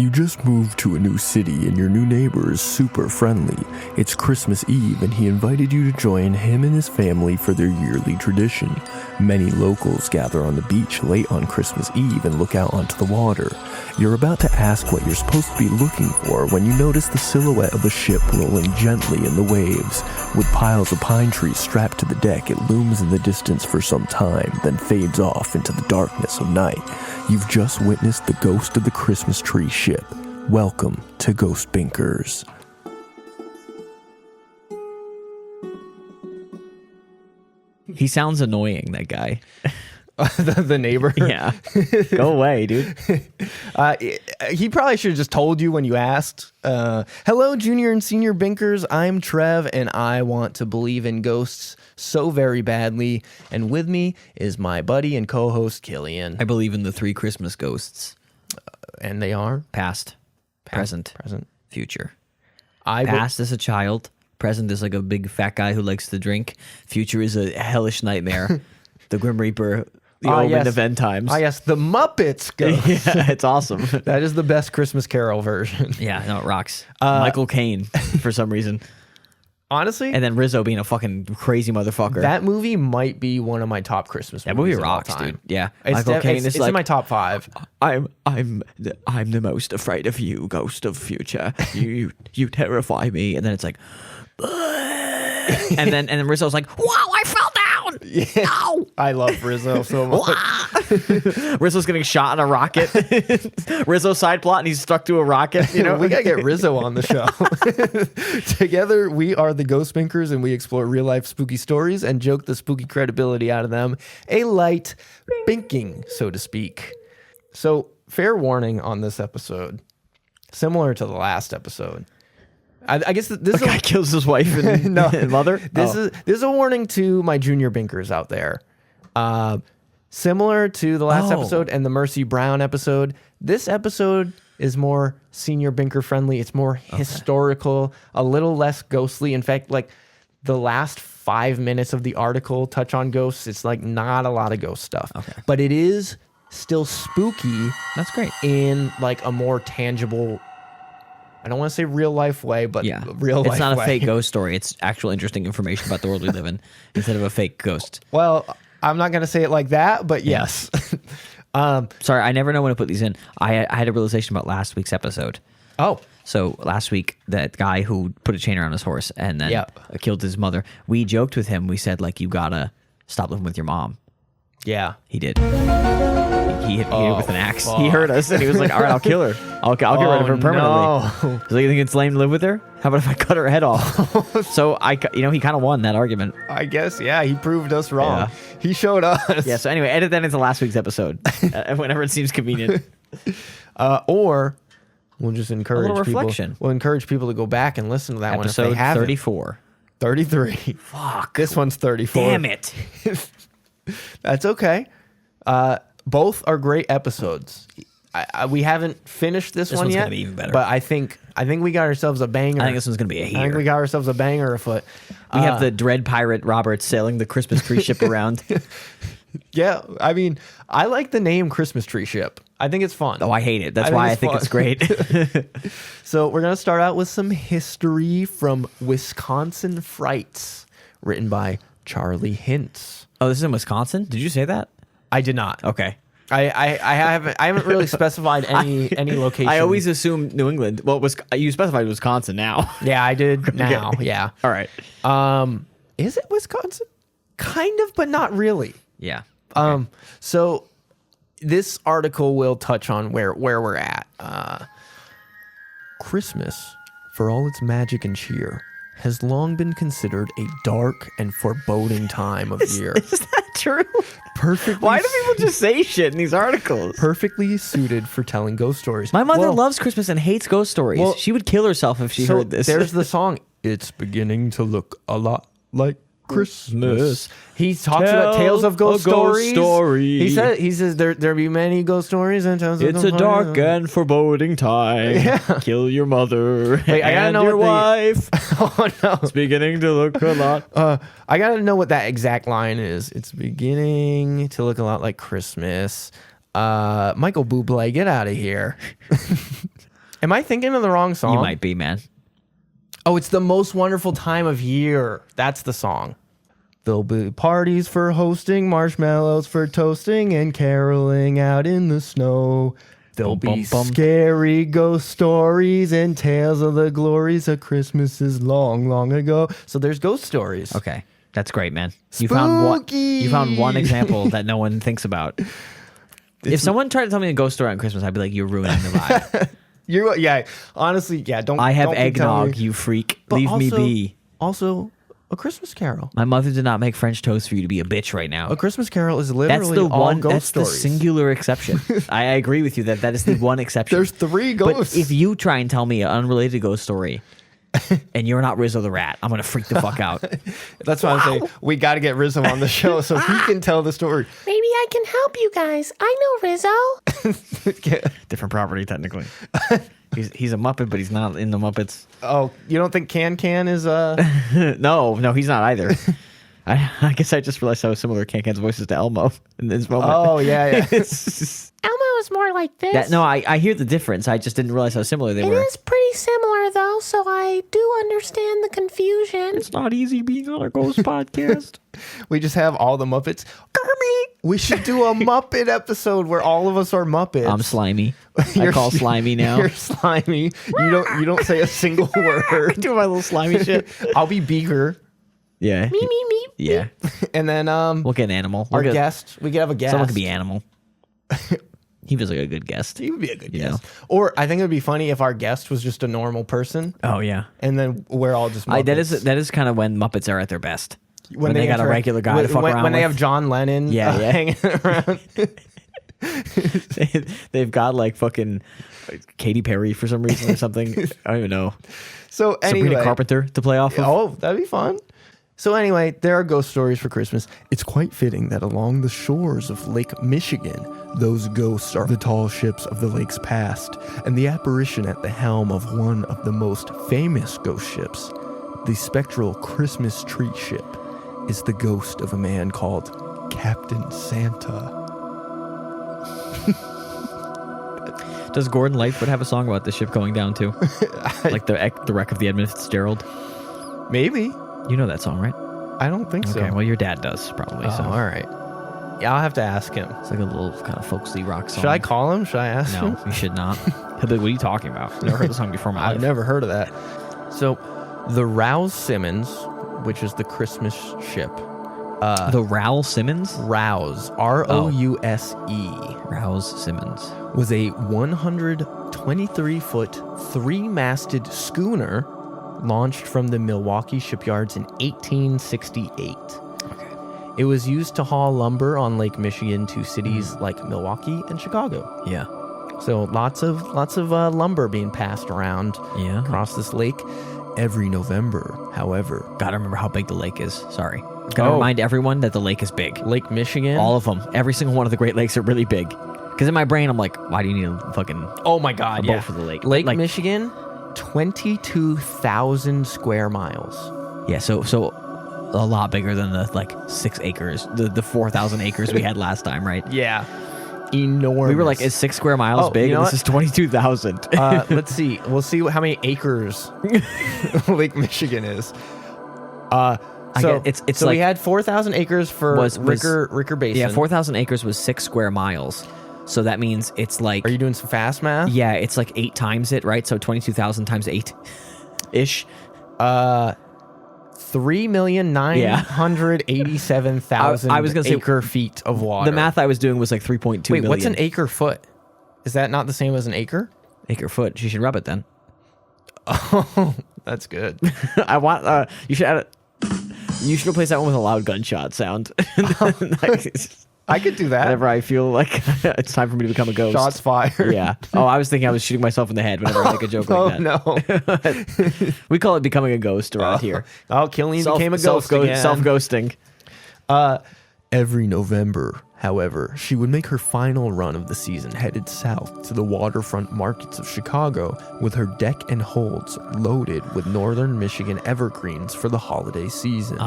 You just moved to a new city and your new neighbor is super friendly. It's Christmas Eve and he invited you to join him and his family for their yearly tradition. Many locals gather on the beach late on Christmas Eve and look out onto the water. You're about to ask what you're supposed to be looking for when you notice the silhouette of a ship rolling gently in the waves. With piles of pine trees strapped to the deck, it looms in the distance for some time, then fades off into the darkness of night. You've just witnessed the ghost of the Christmas tree ship. Welcome to Ghost Binkers. He sounds annoying, that guy. The neighbor? Yeah. Go away, dude. He probably should have just told you when you asked. Hello, junior and senior Binkers. I'm Trev, and I want to believe in ghosts so very badly. And with me is my buddy and co-host, Killian. I believe in the 3 Christmas ghosts. And they are? Past, present, future. Past is a child. Present is like a big fat guy who likes to drink. Future is a hellish nightmare. The Grim Reaper, the omen of end times. Yes, the Muppets ghost. Yeah, it's awesome. That is the best Christmas Carol version. Yeah, no, it rocks. Michael Caine, for some reason. Honestly? And then Rizzo being a fucking crazy motherfucker. That movie might be one of my top Christmas movies. That movie of all rocks, time. dude. Yeah. Michael Caine is like, in my top 5. I'm the most afraid of you, ghost of future. You terrify me. And then it's like, and then Rizzo's like, wow, I fell down. Yeah. Ow. I love Rizzo so much. Rizzo's getting shot in a rocket. Rizzo side plot and he's stuck to a rocket. You know, we gotta get Rizzo on the show. Together, we are the Ghost Binkers, and we explore real life spooky stories and joke the spooky credibility out of them. A light binking, so to speak. So, fair warning on this episode, similar to the last episode. I guess this guy kills his wife and, and mother. This is a warning to my junior Binkers out there. Similar to the last episode and the Mercy Brown episode, this episode is more senior Binker friendly. It's more historical, a little less ghostly. In fact, like the last 5 minutes of the article touch on ghosts. It's like not a lot of ghost stuff, but it is still spooky. That's great. In like a more tangible, I don't want to say real life way, but real life way. It's not a fake ghost story. It's actual interesting information about the world we live in instead of a fake ghost. Well, I'm not going to say it like that, but yes. Sorry, I never know when to put these in. I had a realization about last week's episode. Oh. So last week, that guy who put a chain around his horse and then killed his mother, we joked with him. We said, like, you got to stop living with your mom. Yeah. He did. He hit her with an axe. Fuck. He heard us and he was like, all right, I'll kill her. I'll get rid of her permanently. So you think it's lame to live with her? How about if I cut her head off? So he kind of won that argument. I guess, yeah, he proved us wrong. Yeah. He showed us. Yeah, so anyway, edit that into last week's episode whenever it seems convenient. Or we'll just encourage people. Reflection. We'll encourage people to go back and listen to that one if they haven't. 34. 33. Fuck. This one's 34. Damn it. That's okay. Both are great episodes. We haven't finished this one yet. This one's yet, gonna be even better. But I think we got ourselves a banger. I think this one's gonna be a heater. I think we got ourselves a banger afoot. We have the dread pirate Robert sailing the Christmas tree ship around. Yeah, I mean, I like the name Christmas Tree Ship. I think it's fun. Oh, I hate it. That's why I think it's great. So we're gonna start out with some history from Wisconsin Frights, written by Charlie Hintz. Oh, this is in Wisconsin? Did you say that? I did not. Okay. I haven't really specified any location. I always assume New England. Well, you specified Wisconsin now. Yeah, I did now. Okay. Yeah. All right. Is it Wisconsin? Kind of, but not really. Yeah. Okay. So this article will touch on where we're at. Christmas, for all its magic and cheer, has long been considered a dark and foreboding time of year. Is that true? Perfectly. Why do people just say shit in these articles? Perfectly suited for telling ghost stories. My mother loves Christmas and hates ghost stories. Well, she would kill herself if she heard this. There's the song, "It's beginning to look a lot like Christmas." He talks about tales of ghost stories. He says there be many ghost stories and tales. It's a dark and foreboding time. Yeah. Kill your mother and your wife. Oh no, it's beginning to look a lot. I gotta know what that exact line is. It's beginning to look a lot like Christmas. Michael Bublé, get out of here. Am I thinking of the wrong song? You might be, man. Oh, it's the most wonderful time of year. That's the song. There'll be parties for hosting, marshmallows for toasting, and caroling out in the snow. There'll be scary ghost stories and tales of the glories of Christmases long, long ago. So there's ghost stories. Okay. That's great, man. Spooky. You found one example that no one thinks about. If someone tried to tell me a ghost story on Christmas, I'd be like, you're ruining the vibe. Honestly, don't. I have don't eggnog, you freak. But Leave me also- be. Also, A Christmas Carol. My mother did not make French toast for you to be a bitch right now. A Christmas Carol is literally That's the all one. ghost That's stories. the singular exception. I agree with you that is the one exception. There's 3 ghosts. But if you try and tell me an unrelated ghost story, and you're not Rizzo the Rat, I'm gonna freak the fuck out. That's why I'm saying we got to get Rizzo on the show so he can tell the story. Maybe I can help you guys. I know Rizzo. Different property, technically. He's a Muppet, but he's not in the Muppets. Oh, you don't think Can is No, he's not either. I guess I just realized how similar Can-Can's voice is to Elmo in this moment. Oh, yeah. Elmo is more like this. I hear the difference. I just didn't realize how similar they It were. is pretty similar, though, so I do understand the confusion. It's not easy being on a ghost podcast. We just have all the Muppets. Kermit! We should do a Muppet episode where all of us are Muppets. I'm slimy. I call slimy now. You're slimy. You don't say a single word. Do my little slimy shit. I'll be Beaker. Yeah. Me. Yeah. And then We'll get an animal. our guest. We could have a guest. Someone could be animal. He feels like a good guest. He would be a good You guest. know? Or I think it would be funny if our guest was just a normal person. Oh yeah. And then we're all just Muppets. That is kind of when Muppets are at their best. When they got a regular guy to fuck around when they with. have John Lennon hanging around. They've got like fucking Katy Perry for some reason or something. I don't even know. So anyway. Sabrina Carpenter to play off of. Oh, that'd be fun. So anyway, there are ghost stories for Christmas. It's quite fitting that along the shores of Lake Michigan, those ghosts are the tall ships of the lake's past, and the apparition at the helm of one of the most famous ghost ships, the spectral Christmas tree ship, is the ghost of a man called Captain Santa. Does Gordon Lightfoot have a song about the ship going down too? Like the wreck of the Edmund Fitzgerald? Maybe. You know that song, right? I don't think so. Okay, well your dad does probably. Oh, So all right. Yeah, I'll have to ask him. it's like a little kind of folksy rock song. Should I call him? Should I ask him? No, you should not. He'll be like, what are you talking about? I've never heard the song before in my life. I've never heard of that. So, the Rouse Simmons, which is the Christmas ship. The Rouse Simmons? Rouse, Rouse, Rouse Simmons. was a 123-foot, 3-masted schooner launched from the Milwaukee shipyards in 1868. Okay. It was used to haul lumber on Lake Michigan to cities like Milwaukee and Chicago. Yeah. So lots of lumber being passed around Yeah. across this lake every November. However, Gotta remember how big the lake is. Sorry. Gotta remind everyone that the lake is big. Lake Michigan. All of them. Every single one of the Great Lakes are really big. Because in my brain, I'm like, why do you need a fucking Oh my God! a boat for the lake? Lake Like, Michigan, 22,000 square miles. Yeah, so a lot bigger than the like 6 acres, the 4,000 acres we had last time, right? Yeah, enormous. We were like, is 6 square miles Oh, big? you know And this what? is 22,000. Let's see. We'll see how many acres Lake Michigan is. It's so like we had 4,000 acres for Ricker Basin. Yeah, 4,000 acres was 6 square miles. So that means it's like Are you doing some fast math? yeah, it's like 8 times it, right? So 22,000 times 8 ish. 3,987,000 I was gonna say acre feet of water. The math I was doing was like 3.2 Wait, million. what's an acre foot? Is that not the same as an acre? acre foot? You should rub it then. Oh, that's good. I want you should add it. You should replace that one with a loud gunshot sound. I could do that. Whenever I feel like it's time for me to become a ghost. Shots fired. Yeah. Oh, I was thinking I was shooting myself in the head whenever I make a joke like that. No. We call it becoming a ghost around here. Oh, Killian became a ghost again. Self-ghosting. Every November, however, she would make her final run of the season headed south to the waterfront markets of Chicago with her deck and holds loaded with northern Michigan evergreens for the holiday season.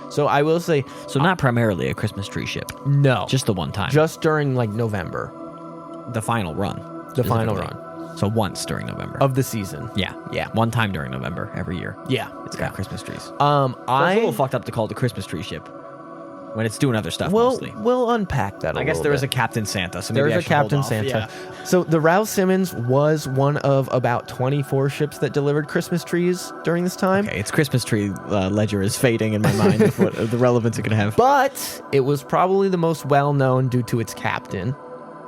So I will say, So not primarily a Christmas tree ship. no. Just the one time. Just during like November. the final run. The final specifically. run. So once during November. of the season. Yeah. Yeah. One time during November every year. Yeah. It's got Christmas trees. It's I a little fucked up to call it the Christmas tree ship when it's doing other stuff mostly. We'll unpack that. I guess there is a Captain Santa. So maybe There's a Captain Santa. Yeah. So the Rouse Simmons was one of about 24 ships that delivered Christmas trees during this time. Okay, its Christmas tree ledger is fading in my mind of what of the relevance it could have. But it was probably the most well known due to its captain,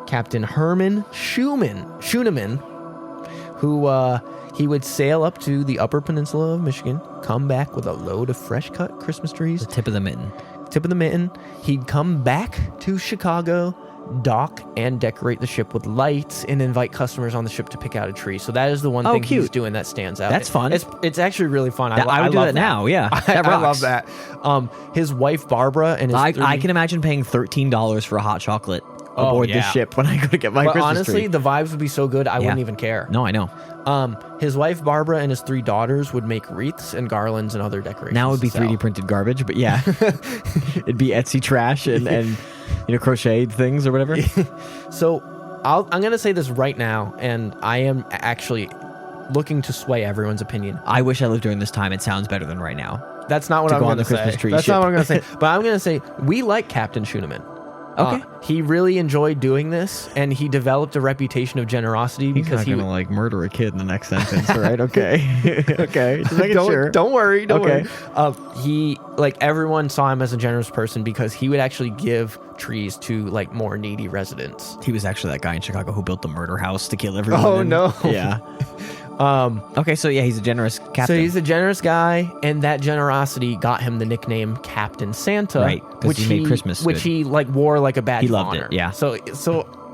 Captain Herman Schooneman, who he would sail up to the Upper Peninsula of Michigan, come back with a load of fresh cut Christmas trees. The tip of the mitten. He'd come back to Chicago, dock, and decorate the ship with lights and invite customers on the ship to pick out a tree. So that is the one thing he's doing that stands out. That's fun. It's actually really fun. I would do that now. Yeah, that I rocks. love that. His wife Barbara and his I can imagine paying $13 for a hot chocolate aboard this ship when I go to get my Christmas honestly, tree. the vibes would be so good, I wouldn't even care. No, I know. His wife Barbara and his 3 daughters would make wreaths and garlands and other decorations. Now it would be to sell. 3D printed garbage, but yeah, it'd be Etsy trash and crocheted things or whatever. So I'm gonna say this right now, and I am actually looking to sway everyone's opinion. I wish I lived during this time. It sounds better than right now. That's not what I'm go on going to the Christmas say. tree That's ship. not what I'm going to say. But I'm going to say we like Captain Schooneman. Okay. He really enjoyed doing this, and he developed a reputation of generosity because he gonna like murder a kid in the next sentence, right? Okay, okay. Just making sure. Don't worry. Don't Okay. worry. He everyone saw him as a generous person because he would actually give trees to like more needy residents. He was actually that guy in Chicago who built the murder house to kill everyone. Oh, no. Yeah. Okay, so yeah, he's a generous captain. So he's a generous guy, and that generosity got him the nickname Captain Santa, Right, 'cause he made Christmas which good. he like wore like a badge. He of loved it, honor. yeah. So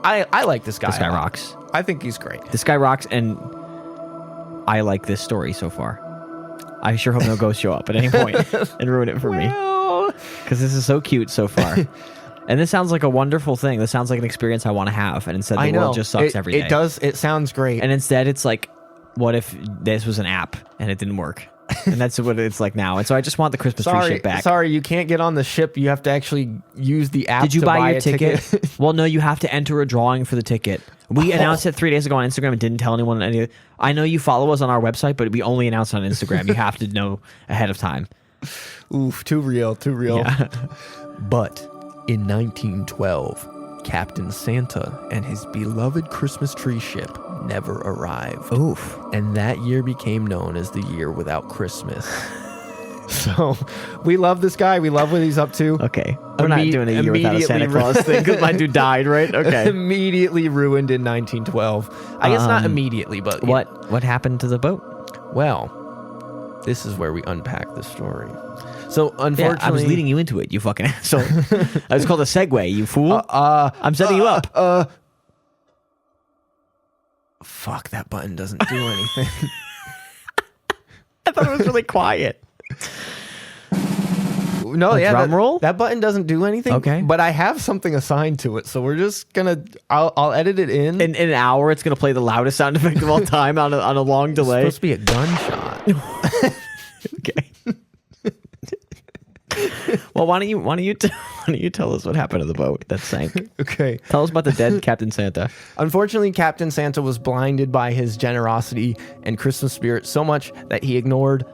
I like this guy. This guy a lot. rocks. I think he's great. This guy rocks, and I like this story so far. I sure hope no ghosts show up at any point and ruin it for me, because this is so cute so far. And this sounds like a wonderful thing. This sounds like an experience I want to have. And instead, the world just sucks every day. It does. It sounds great. And instead, it's like, what if this was an app and it didn't work? And that's what it's like now. And so I just want the Christmas tree ship back. Sorry, you can't get on the ship. You have to actually use the app. Did you to buy your a ticket? Well, no, you have to enter a drawing for the ticket. We announced it 3 days ago on Instagram and didn't tell anyone. I know you follow us on our website, but we only announced on Instagram. You have to know ahead of time. Oof, too real. Yeah. But in 1912, Captain Santa and his beloved Christmas tree ship never arrived. Oof. And that year became known as the year without Christmas. So we love this guy. We love what he's up to. Okay. We're not doing a year without a Santa Claus thing because my dude died, right? Okay. Immediately ruined in 1912. I guess not immediately, but What happened to the boat? Well, this is where we unpack the story. So unfortunately, I was leading you into it, you fucking asshole. It's called a segue, you fool. I'm setting you up. Fuck, that button doesn't do anything. I thought it was really quiet. No, drum roll? That button doesn't do anything. Okay. But I have something assigned to it, so we're just gonna. I'll edit it in. In an hour, it's gonna play the loudest sound effect of all time on a long delay. It's supposed to be a gunshot. Okay. Well, why don't you tell us what happened to the boat that sank? Okay. Tell us about the dead Captain Santa. Unfortunately, Captain Santa was blinded by his generosity and Christmas spirit so much that he ignored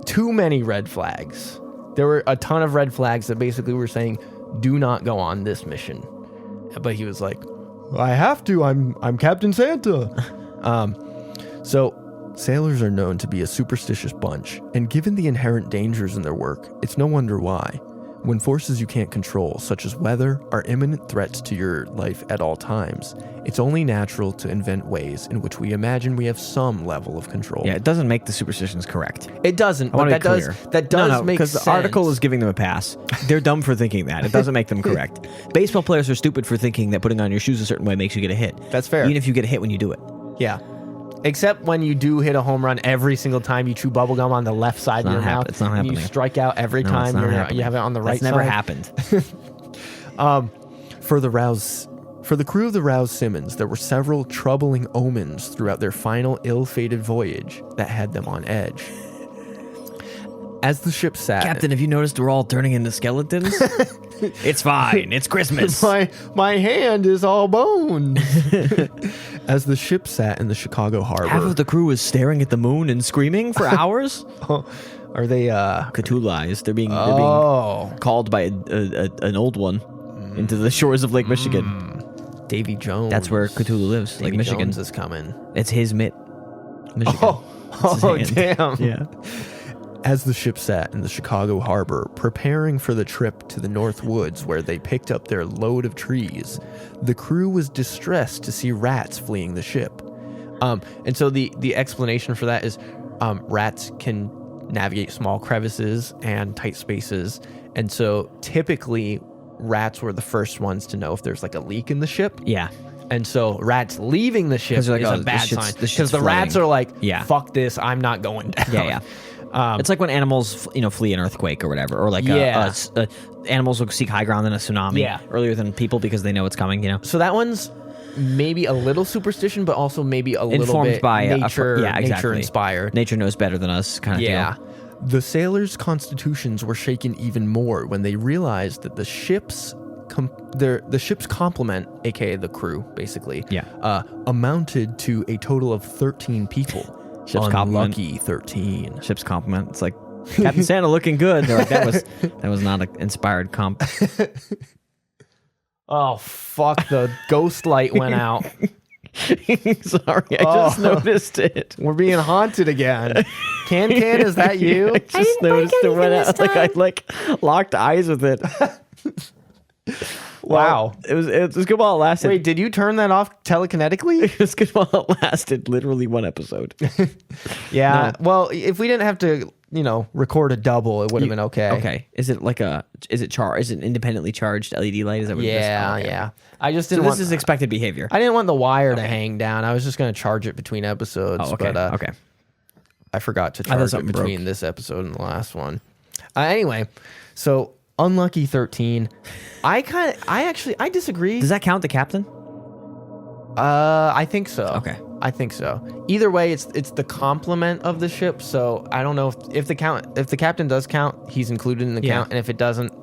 too many red flags. There were a ton of red flags that basically were saying, do not go on this mission. But he was like, I have to. I'm Captain Santa. So sailors are known to be a superstitious bunch, and given the inherent dangers in their work, it's no wonder why. When forces you can't control, such as weather, are imminent threats to your life at all times, it's only natural to invent ways in which we imagine we have some level of control. Yeah, it doesn't make the superstitions correct. It doesn't, but that does make sense. Because the article is giving them a pass. They're dumb for thinking that. It doesn't make them correct. Baseball players are stupid for thinking that putting on your shoes a certain way makes you get a hit. That's fair. Even if you get a hit when you do it. Yeah. Except when you do hit a home run every single time you chew bubblegum on the left side of your mouth. It's not happening. You strike out every time you have it on the right side. That's never happened. For the crew of the Rouse Simmons, there were several troubling omens throughout their final ill-fated voyage that had them on edge. As the ship sat, Captain, have you noticed we're all turning into skeletons? It's fine. It's Christmas. my hand is all bone. As the ship sat in the Chicago harbor, Half of the crew is staring at the moon and screaming for hours. are they Cthulhu eyes. They're being called by an old one into the shores of Lake Michigan. Davy Jones? That's where Cthulhu lives. Davy Lake Michigan Jones is coming. It's his mitt. Michigan. Oh damn. Yeah. As the ship sat in the Chicago harbor, preparing for the trip to the North Woods where they picked up their load of trees, the crew was distressed to see rats fleeing the ship. And so the explanation for that is rats can navigate small crevices and tight spaces. And so typically rats were the first ones to know if there's like a leak in the ship. Yeah. And so rats leaving the ship is like, a bad sign. Because Because the rats are like, Yeah. fuck this, I'm not going down. Yeah. It's like when animals, flee an earthquake or whatever, or like animals will seek high ground in a tsunami earlier than people because they know it's coming. So that one's maybe a little superstition, but also maybe a little informed bit by nature, exactly. nature inspired. Nature knows better than us, kind of deal. The sailors' constitutions were shaken even more when they realized that the ship's complement, aka the crew, basically, amounted to a total of 13 people. Ship's complement. Unlucky 13. Ship's compliment. It's like Captain Santa looking good. They're like, that was not an inspired comp. Oh fuck! The ghost light went out. Sorry, I just noticed it. We're being haunted again. Can, is that you? I just noticed it went out. Like I locked eyes with it. Wow. It was good while it lasted. Wait, did you turn that off telekinetically? It was good while it lasted. Literally one episode. Yeah. No. Well, if we didn't have to, record a double, it would have been okay. Okay. Is it an independently charged LED light? Is that what it is? Yeah. I just didn't this is expected behavior. I didn't want the wire to hang down. I was just going to charge it between episodes. Oh, okay. But, okay. I forgot to charge it between this episode and the last one. Anyway, so unlucky 13. I disagree. Does that count the captain? I think so. Okay. I think so. Either way, it's the complement of the ship. So I don't know if the captain does count, he's included in the count, and if it doesn't,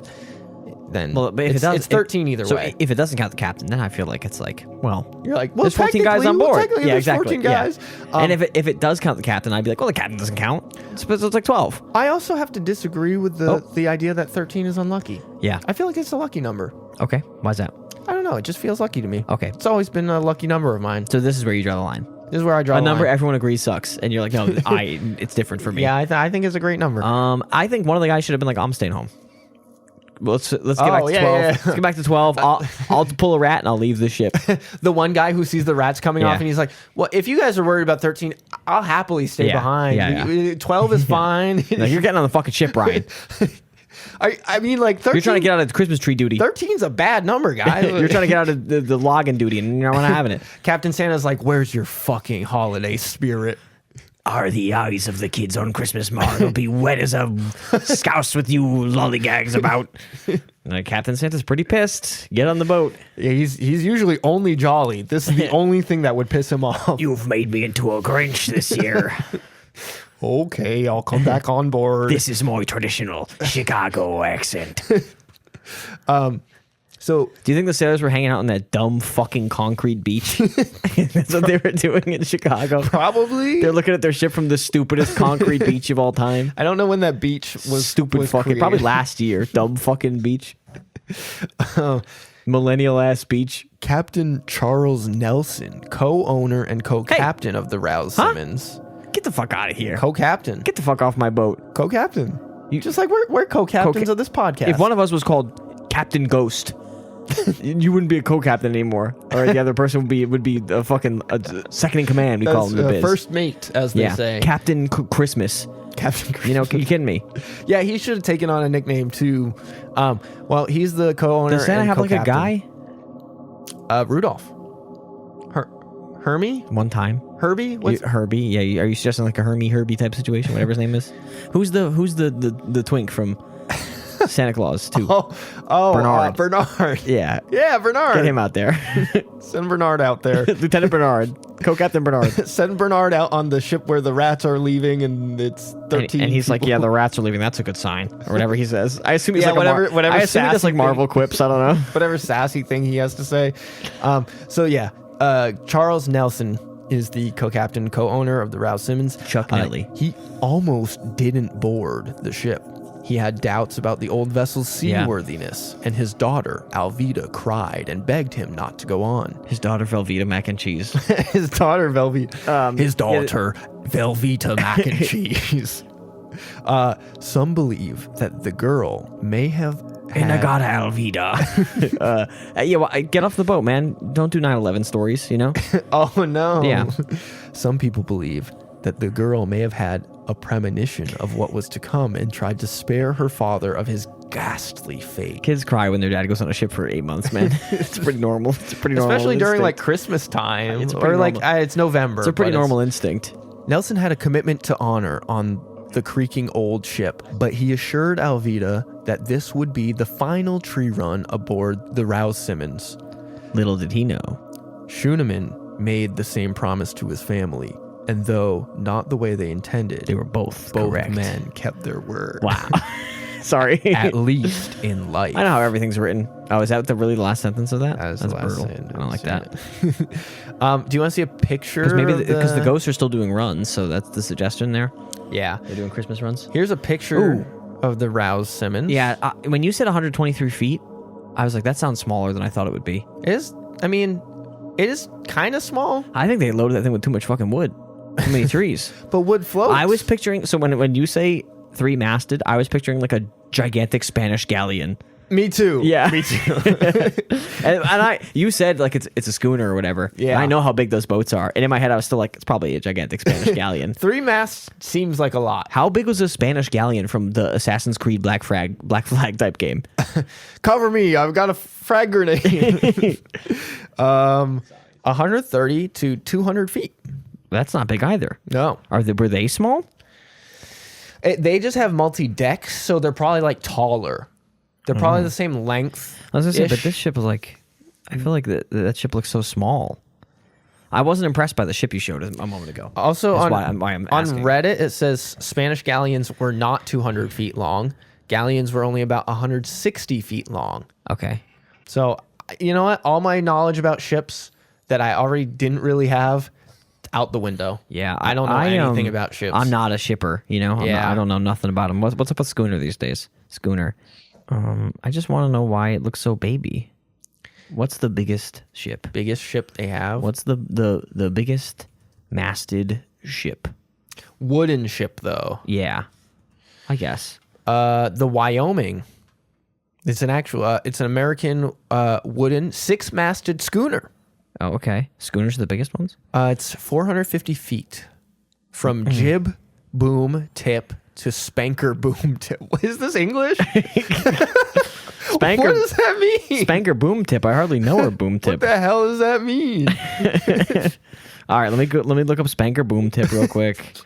then but if it's 13 either way. So if it doesn't count the captain, then I feel like it's like, you're like, there's 14 guys on board. Yeah, exactly. 14 guys. Yeah. And if it does count the captain, I'd be like, well, the captain doesn't count. It's like 12. I also have to disagree with the idea that 13 is unlucky. Yeah. I feel like it's a lucky number. Okay. Why is that? I don't know. It just feels lucky to me. Okay. It's always been a lucky number of mine. So this is where you draw the line. This is where I draw the line. A number everyone agrees sucks, and you're like, no, it's different for me. Yeah, I think it's a great number. I think one of the guys should have been like, I'm staying home. Let's get back to 12. Let's get back to 12. I'll pull a rat and I'll leave the ship. The one guy who sees the rats coming off and he's like, well, if you guys are worried about 13, I'll happily stay behind. Yeah. 12 is fine. No, you're getting on the fucking ship, Ryan. I mean, like 13. You're trying to get out of the Christmas tree duty. 13's a bad number, guys. You're trying to get out of the login duty, and you're not having it. Captain Santa's like, where's your fucking holiday spirit? Are the eyes of the kids on Christmas morn will be wet as a scouse with you lollygags about. Captain Santa's pretty pissed. Get on the boat. Yeah, he's usually only jolly. This is the only thing that would piss him off. You've made me into a Grinch this year. Okay, I'll come back on board. This is my traditional Chicago accent. So, do you think the sailors were hanging out on that dumb fucking concrete beach? That's what they were doing in Chicago. Probably. They're looking at their ship from the stupidest concrete beach of all time. I don't know when that beach was stupid. Was fucking created. Probably last year. Dumb fucking beach. Millennial ass beach. Captain Charles Nelson, co-owner and co-captain of the Rouse Simmons. Get the fuck out of here. Co-captain. Get the fuck off my boat. Co-captain. Just like we're co-captains of this podcast. If one of us was called Captain Ghost, you wouldn't be a co-captain anymore. Or the other person would be a fucking second in command. We call him the biz. First mate, as they say. Captain Christmas. Captain Christmas. You kidding me? Yeah, he should have taken on a nickname too. Well, he's the co-owner. Does Santa and have like a co-captain. guy? Rudolph. Hermie? One time. Herbie? Herbie? Yeah. Are you suggesting like a Herbie type situation? Whatever his name is. Who's the twink from Santa Claus 2? Bernard. Bernard. Yeah. Yeah, Bernard. Get him out there. Send Bernard out there. Lieutenant Bernard. Co-Captain Bernard. Send Bernard out on the ship where the rats are leaving, and it's 13 And he's like, people. yeah, the rats are leaving. That's a good sign. Or whatever he says. I assume he's like whatever I assume he does sassy like Marvel thing. quips. I don't know. Whatever sassy thing he has to say. Charles Nelson is the co-captain, co-owner of the Rouse Simmons. Chuck Nelly. He almost didn't board the ship. He had doubts about the old vessel's seaworthiness, and his daughter, Alvida, cried and begged him not to go on. His daughter, Velveeta Mac and Cheese. His daughter, Velveeta. Velveeta Mac and Cheese. Some believe that the girl may have Inagata Alvida. Get off the boat, man. Don't do 9/11 stories, you know? Oh, no. Yeah. Some people believe that the girl may have had a premonition of what was to come and tried to spare her father of his ghastly fate. Kids cry when their dad goes on a ship for 8 months, man. It's pretty normal. It's a pretty normal Especially during instinct. like Christmas time. It's pretty or like normal. it's November. It's a pretty but normal instinct. Nelson had a commitment to honor on the creaking old ship, but he assured Alvida that this would be the final tree run aboard the Rouse Simmons. Little did he know. Schooneman made the same promise to his family, and though not the way they intended, They were both both correct. men kept their word. Wow. Sorry. At least in life. I know how everything's written. Oh, is that really the last sentence of that? That is That's the last brutal. sentence, I don't like that. Do you want to see a picture? Because maybe of because the ghosts are still doing runs, so that's the suggestion there. Yeah. They're doing Christmas runs. Here's a picture of the Rouse Simmons. Yeah, when you said 123 feet, I was like, that sounds smaller than I thought it would be. It is kind of small, I think they loaded that thing with too much fucking wood. Too many trees. but wood floats. I was picturing, so when you say three-masted, I was picturing like a gigantic Spanish galleon. Me too. Yeah. Me too. You said like it's a schooner or whatever. Yeah. And I know how big those boats are. And in my head, I was still like, it's probably a gigantic Spanish galleon. 3 masts seems like a lot. How big was a Spanish galleon from the Assassin's Creed Black Flag type game? Cover me. I've got a frag grenade. 130 to 200 feet. That's not big either. No. Were they small? They just have multi-decks, so they're probably like taller. They're probably the same length. I was gonna say, but this ship was like, I feel like that ship looks so small. I wasn't impressed by the ship you showed a moment ago. Also, That's on why I'm asking. Reddit, it says Spanish galleons were not 200 feet long. Galleons were only about 160 feet long. Okay. So, you know what? All my knowledge about ships that I already didn't really have, out the window. Yeah, I don't know anything about ships. I'm not a shipper, you know. I don't know nothing about them. What's up with schooner these days? Schooner. I just want to know why it looks so baby. What's the biggest ship? Biggest ship they have. What's the biggest masted ship? Wooden ship, though. Yeah, I guess. The Wyoming. It's an actual. It's an American wooden 6-masted schooner. Oh, okay. Schooners are the biggest ones? It's 450 feet from jib, boom, tip to spanker, boom, tip. What is this, English? Spanker. What does that mean? Spanker boom tip. I hardly know her boom What tip. the hell does that mean? All right, let me look up spanker boom tip real quick.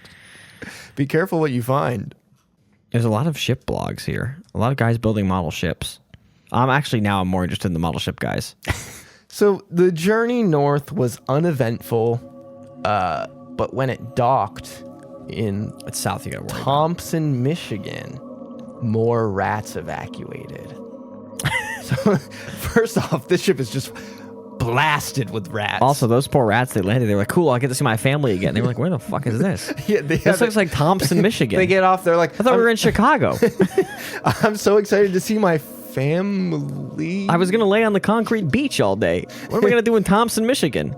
Be careful what you find. There's a lot of ship blogs here. A lot of guys building model ships. I'm more interested in the model ship guys. So the journey north was uneventful, but when it docked in It's south you gotta worry about. Thompson, Michigan, more rats evacuated. So first off, this ship is just blasted with rats. Also, those poor rats, they landed. They were like, cool, I get to see my family again. They were like, where the fuck is this? Yeah, This looks like Thompson, Michigan. They get off. They're like, I thought we were in Chicago. I'm so excited to see my family. I was going to lay on the concrete beach all day. What am I going to do in Thompson, Michigan?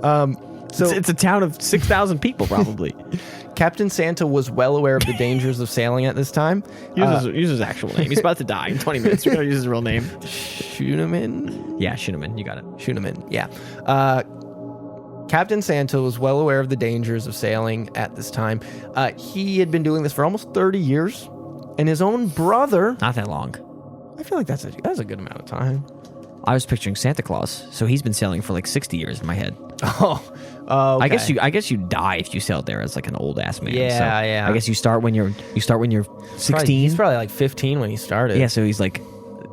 So It's a town of 6,000 people, probably. Captain Santa was well aware of the dangers of sailing at this time. Use his actual name. He's about to die in 20 minutes. We're going to use his real name. Schooneman? Yeah, Schooneman. You got it. Schooneman, yeah. Captain Santa was well aware of the dangers of sailing at this time. He had been doing this for almost 30 years. And his own brother... Not that long. I feel like that's a good amount of time. I was picturing Santa Claus, so he's been sailing for like 60 years in my head. Okay. I guess you die if you sailed there as like an old ass man. Yeah, so yeah. I guess you start when you're 16. He's probably like 15 when he started. Yeah, so he's like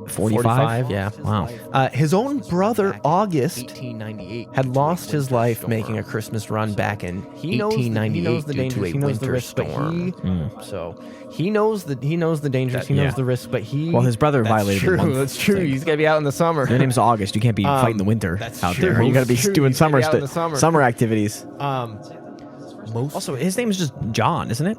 45? Yeah. Wow. His own brother, August, had lost his life making a Christmas run back in 1898 due to a winter storm. So he knows the dangers, he knows the risks, but Well, his brother violated the month. That's true. He's got to be out in the summer. Your name's August. You can't be fighting the winter out there. true. You got to be True. doing You gotta be out in the summer summer. activities. Most Also, his name is just John, isn't it?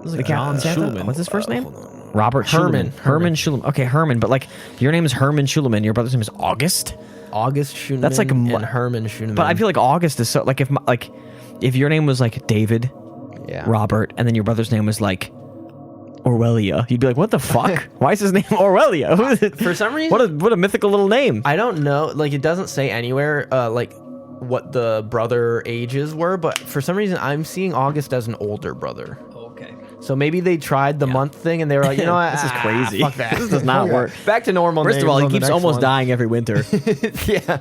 Like John Santa? Schulman. What's his first name? Hold on. Robert Herman. Schulman. Herman Schulman. Okay, Herman. But like, your name is Herman Schulman. Your brother's name is August. August Schooneman. That's like and Herman Schooneman. But I feel like August is so like if your name was like David, Robert, and then your brother's name was like Aurelia, you'd be like, what the fuck? Why is his name Aurelia? For some reason, what a mythical little name. I don't know. Like, it doesn't say anywhere like what the brother ages were, but for some reason I'm seeing August as an older brother. Okay. So maybe they tried the month thing and they were like, you know what? This is crazy. Fuck that. This does not work. Back to normal. First of all, he keeps almost dying. dying every winter. Yeah.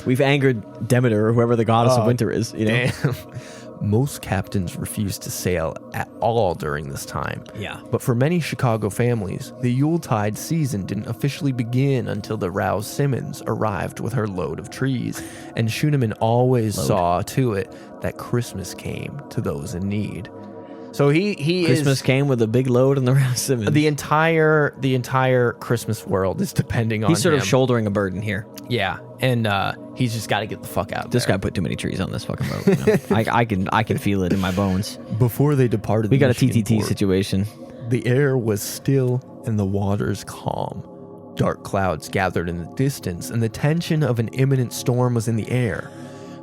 We've angered Demeter or whoever the goddess of winter is. You know. Damn. Most captains refused to sail at all during this time. Yeah. But for many Chicago families, the Yuletide season didn't officially begin until the Rouse Simmons arrived with her load of trees, and Schooneman always saw to it that Christmas came to those in need. So Christmas came with a big load in the Rouse Simmons. the entire Christmas world is depending on He's sort him. of shouldering a burden here. Yeah, and he's just got to get the fuck out. This guy put too many trees on this fucking boat. You know? I can feel it in my bones. Before they departed, We got a Michigan TTT port, situation. The air was still and the waters calm. Dark clouds gathered in the distance, and the tension of an imminent storm was in the air.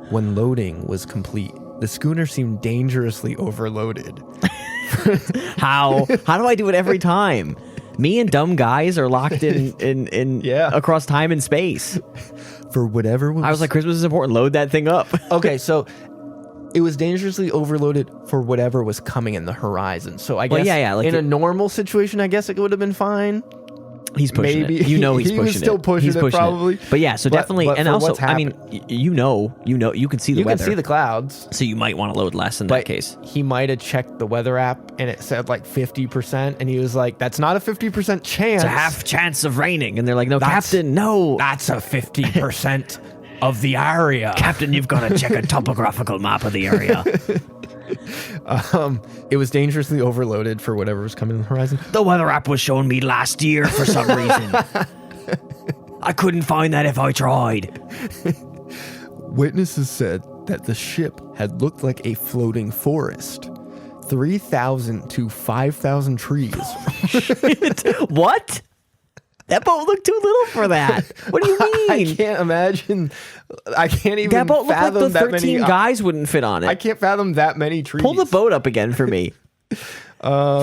When loading was complete, the schooner seemed dangerously overloaded. How do I do it every time? Me and dumb guys are locked in Yeah. across time and space. For whatever was... I was like, Christmas is important. Load that thing up. Okay, so it was dangerously overloaded for whatever was coming in the horizon. So I guess like in a normal situation, I guess it would have been fine. He's pushing Maybe. it. You know he's He pushing was still it. pushing He's it, pushing probably. But yeah, so definitely, but and for also, what's I mean, you know, you can see the You weather. can see the clouds. So you might want to load less in But that case. he might have checked the weather app and it said like 50%, and he was like, "That's not a 50% chance. It's a half chance of raining, and they're like, "No, That's- Captain, no, That's a 50% of the area." Captain, you've got to check a topographical map of the area." It was dangerously overloaded for whatever was coming on the horizon. The weather app was showing me last year for some reason. I couldn't find that if I tried. Witnesses said that the ship had looked like a floating forest. 3,000 to 5,000 trees. What? That boat looked too little for that. What do you mean? I can't imagine. I can't even that boat looked like fathom the that 13 many. guys wouldn't fit on it. I can't fathom that many trees. Pull the boat up again for me. Did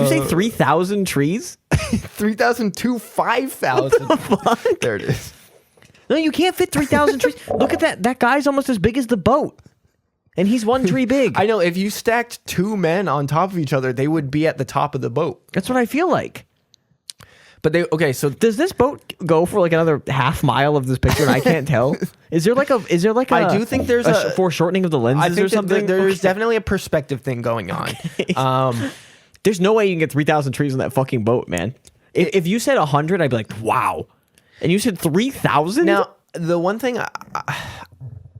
you say 3,000 trees? 3,000 to 5,000. Fuck. There it is. No, you can't fit 3,000 trees. Look at that. That guy's almost as big as the boat. And he's one tree big. I know. If you stacked two men on top of each other, they would be at the top of the boat. That's what I feel like. But okay, so Does this boat go for like another half mile of this picture and I can't tell? Is there like a I do think there's a foreshortening of the lenses I think or something? there's definitely a perspective thing going on. There's no way you can get 3,000 trees on that fucking boat, man. If you said 100, I'd be like, wow. And you said 3,000? Now, the one thing,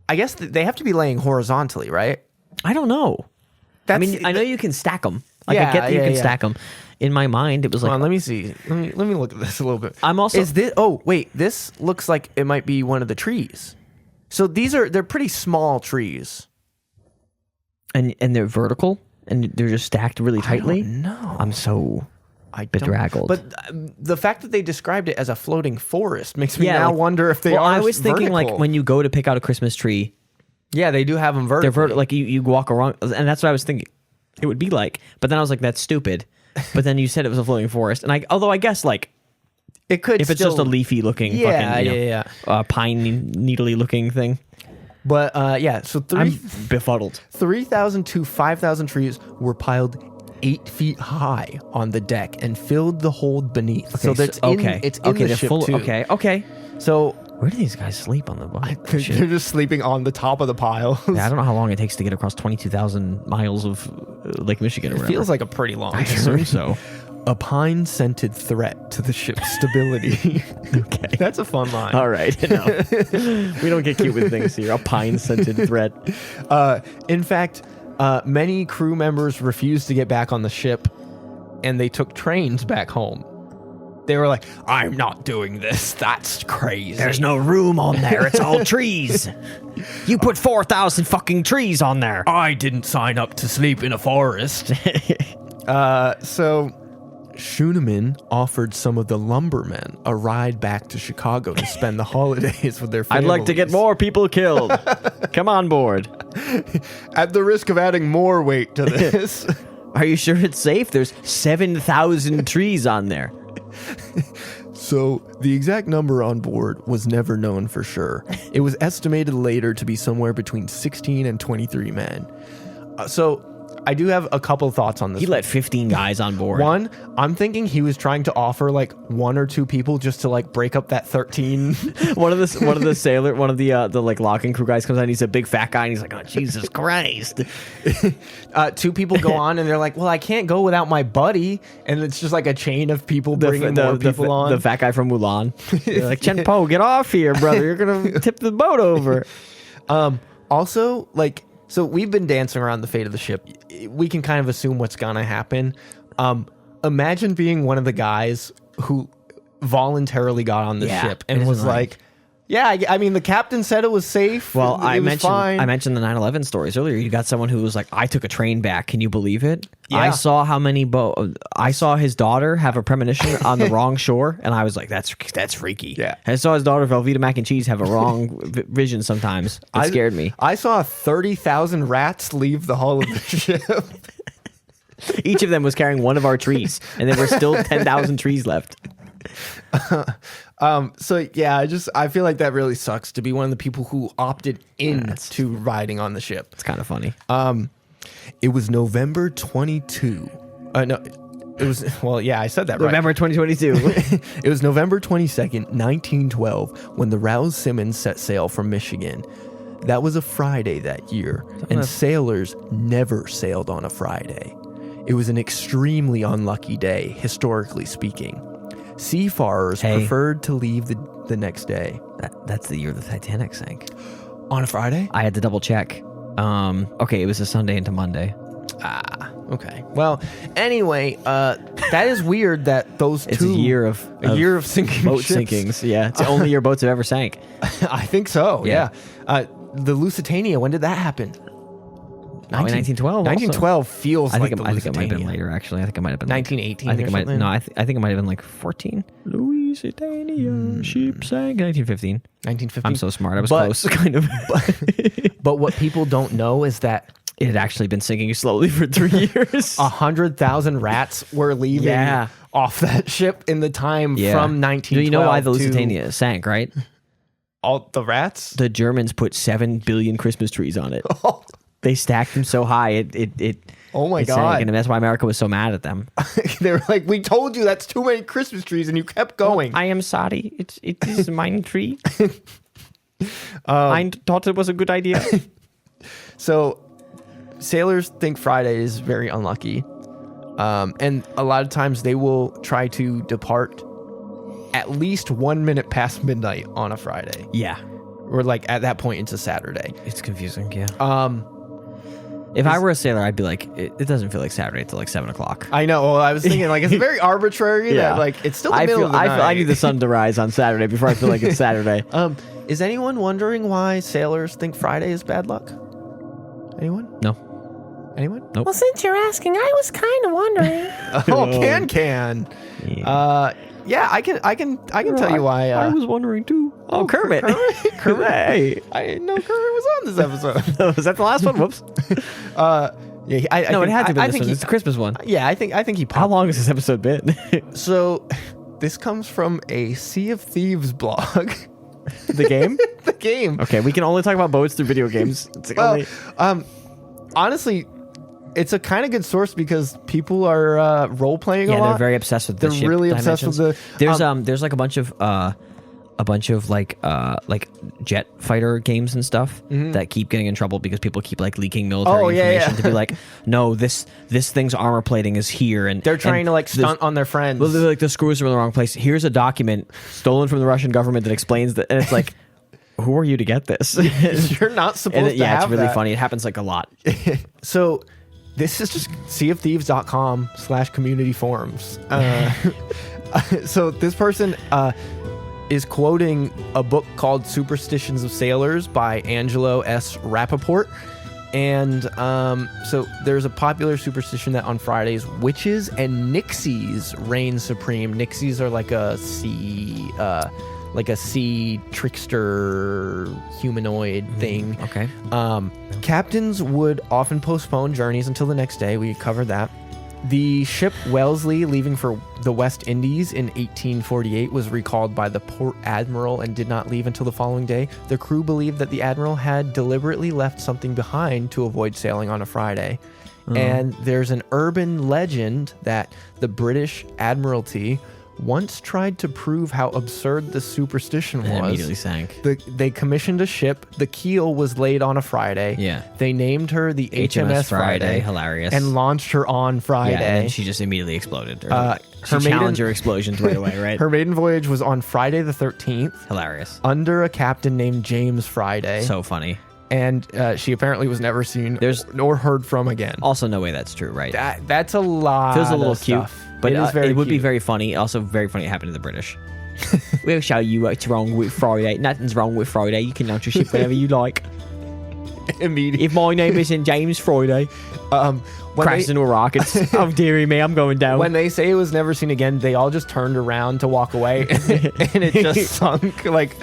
I guess they have to be laying horizontally, right? I don't know. I mean, I know you can stack them. Like, I get that you can stack them. In my mind, it was like... Hold on, let me see. Let me look at this a little bit. I'm also... Is this... Oh, wait. This looks like it might be one of the trees. So they're pretty small trees. And they're vertical? And they're just stacked really tightly? No. I'm so bedraggled. But the fact that they described it as a floating forest makes me Yeah, now like- wonder if they well, are I was thinking vertical. like when you go to pick out a Christmas tree, Yeah, they do have them vertical. they're vertical. Like you walk around, and that's what I was thinking it would be like. But then I was like, that's stupid. But then you said it was a floating forest, and although I guess like It could if it's just a leafy looking, fucking, pine needly looking thing. But yeah, so I'm befuddled. 3,000 to 5,000 trees were piled 8 feet high on the deck and filled the hold beneath. So that's it's in the they're ship full. too. Okay. So Where do these guys sleep on the boat? they're just sleeping on the top of the pile. Yeah, I don't know how long it takes to get across 22,000 miles of Lake Michigan or It whatever. feels like a pretty long I journey. assume so. a pine-scented threat to the ship's stability. Okay. That's a fun line. All right. No. We don't get cute with things here. A pine-scented threat. In fact, many crew members refused to get back on the ship, and they took trains back home. They were like, I'm not doing this. That's crazy. There's no room on there. It's all trees. You put 4,000 fucking trees on there. I didn't sign up to sleep in a forest. So schooneman offered some of the lumbermen a ride back to Chicago to spend the holidays with their families. I'd like to get more people killed. Come on board. At the risk of adding more weight to this. Are you sure it's safe? There's 7,000 trees on there. So the exact number on board was never known for sure. It was estimated later to be somewhere between 16 and 23 men. So I do have a couple thoughts on this. He let 15 guys on board. One, I'm thinking he was trying to offer like one or two people just to like break up that 13. one of the like locking crew guys comes out. And he's a big fat guy, and he's like, "Oh Jesus Christ!" Two people go on, and they're like, "Well, I can't go without my buddy," and it's just like a chain of people bringing more people on. The fat guy from Mulan. They're like, "Chen Po, get off here, brother! You're gonna tip the boat over." Also, like. So we've been dancing around the fate of the ship. We can kind of assume what's going to happen. Imagine being one of the guys who voluntarily got on the ship and was like, yeah, I mean, the captain said it was safe. Well, I fine. mentioned the 9/11 stories earlier. You got someone who was like, I took a train back. Can you believe it? Yeah. I saw I saw his daughter have a premonition on the wrong shore, and I was like, that's freaky. Yeah. I saw his daughter Velveeta mac and cheese have a wrong vision sometimes. It scared me. I saw 30,000 rats leave the hull of the ship. Each of them was carrying one of our trees, and there were still 10,000 trees left. So yeah, I feel like that really sucks to be one of the people who opted into riding on the ship. It's kind of funny. It was November 22. No, it was, well, yeah, I said that right. November 2022. It was November 22nd, 1912, when the Rouse Simmons set sail from Michigan. That was a Friday that year, and sailors never sailed on a Friday. It was an extremely unlucky day, historically speaking. Seafarers preferred to leave the next day. That's the year the Titanic sank. On a Friday? I had to double check. Okay, it was a Sunday into Monday. Okay. Well, anyway, that is weird that those It's two... a year of sinking boat ships. sinkings. Yeah, it's the only year boats have ever sank. I think so, yeah. The Lusitania, when did that happen? 1912. 1912 feels like the Lusitania. I think it might have been later, actually. I think it might have been 1918 I think or it might. something? No, I think it might have been like 14. Lusitania, ship sank. 1915. 1915. I'm so smart. I was close, kind of. But what people don't know is that it had actually been sinking slowly for 3 years. 100,000 rats were leaving off that ship in the time from 1912. You know why the Lusitania sank, right? All the rats? The Germans put 7 billion Christmas trees on it. They stacked them so high, it oh my God. sank, and that's why America was so mad at them. They were like, we told you that's too many Christmas trees, and you kept going. I am sorry. It is mine tree. I thought it was a good idea. So sailors think Friday is very unlucky. And a lot of times they will try to depart at least 1 minute past midnight on a Friday. Yeah. Or like at that point into Saturday. It's confusing, yeah. If I were a sailor, I'd be like, it doesn't feel like Saturday until like 7 o'clock. I know. Well, I was thinking like it's very arbitrary that like it's still the middle of the night. I need the sun to rise on Saturday before I feel like it's Saturday. Is anyone wondering why sailors think Friday is bad luck? Anyone? No. Anyone? Nope. Well, since you're asking, I was kind of wondering. Can. Yeah, I can tell you why. I was wondering too. Oh, Kermit. Kermit. Hey. I didn't know Kermit was on this episode. Was that the last one? Whoops. Yeah, it had to be this one. It's the Christmas one. Yeah, I think he popped. How long has this episode been? So, this comes from a Sea of Thieves blog. The game? The game. Okay, we can only talk about boats through video games. It's honestly, it's a kind of good source because people are role playing a lot. Yeah, they're very obsessed with the ship really obsessed with the. There's like a bunch of a bunch of like jet fighter games and stuff that keep getting in trouble because people keep like leaking military information to be like, no, this thing's armor plating is here, and they're trying to like stunt on their friends. Well, they're like, the screws are in the wrong place. Here's a document stolen from the Russian government that explains that, and it's like, who are you to get this? You're not supposed to have it's really that. funny. It happens like a lot. So this is just seaofthieves.com/community forums. So this person is quoting a book called Superstitions of Sailors by Angelo S. Rappaport. And so there's a popular superstition that on Fridays, witches and nixies reign supreme. Nixies are like a sea trickster humanoid thing. Okay. Captains would often postpone journeys until the next day. We covered that. The ship Wellesley, leaving for the West Indies in 1848, was recalled by the port admiral and did not leave until the following day. The crew believed that the admiral had deliberately left something behind to avoid sailing on a Friday. And there's an urban legend that the British Admiralty once tried to prove how absurd the superstition was. And immediately sank. They commissioned a ship. The keel was laid on a Friday. Yeah. They named her the HMS Friday. Hilarious. And launched her on Friday. Yeah, and then she just immediately exploded. She her Challenger explosions right away, right? Her maiden voyage was on Friday the 13th. Hilarious. Under a captain named James Friday. So funny. And she apparently was never seen nor heard from again. Also, no way that's true, right? That's a lot. Feels a little of cute. stuff. But it would be cute. very funny. Also, very funny it happened to the British. We'll show you what's wrong with Friday. Nothing's wrong with Friday. You can launch your ship whenever you like. Immediately. If my name isn't James Friday, crashed into a rocket. Oh, dearie me, I'm going down. When they say it was never seen again, they all just turned around to walk away, and it just sunk. Like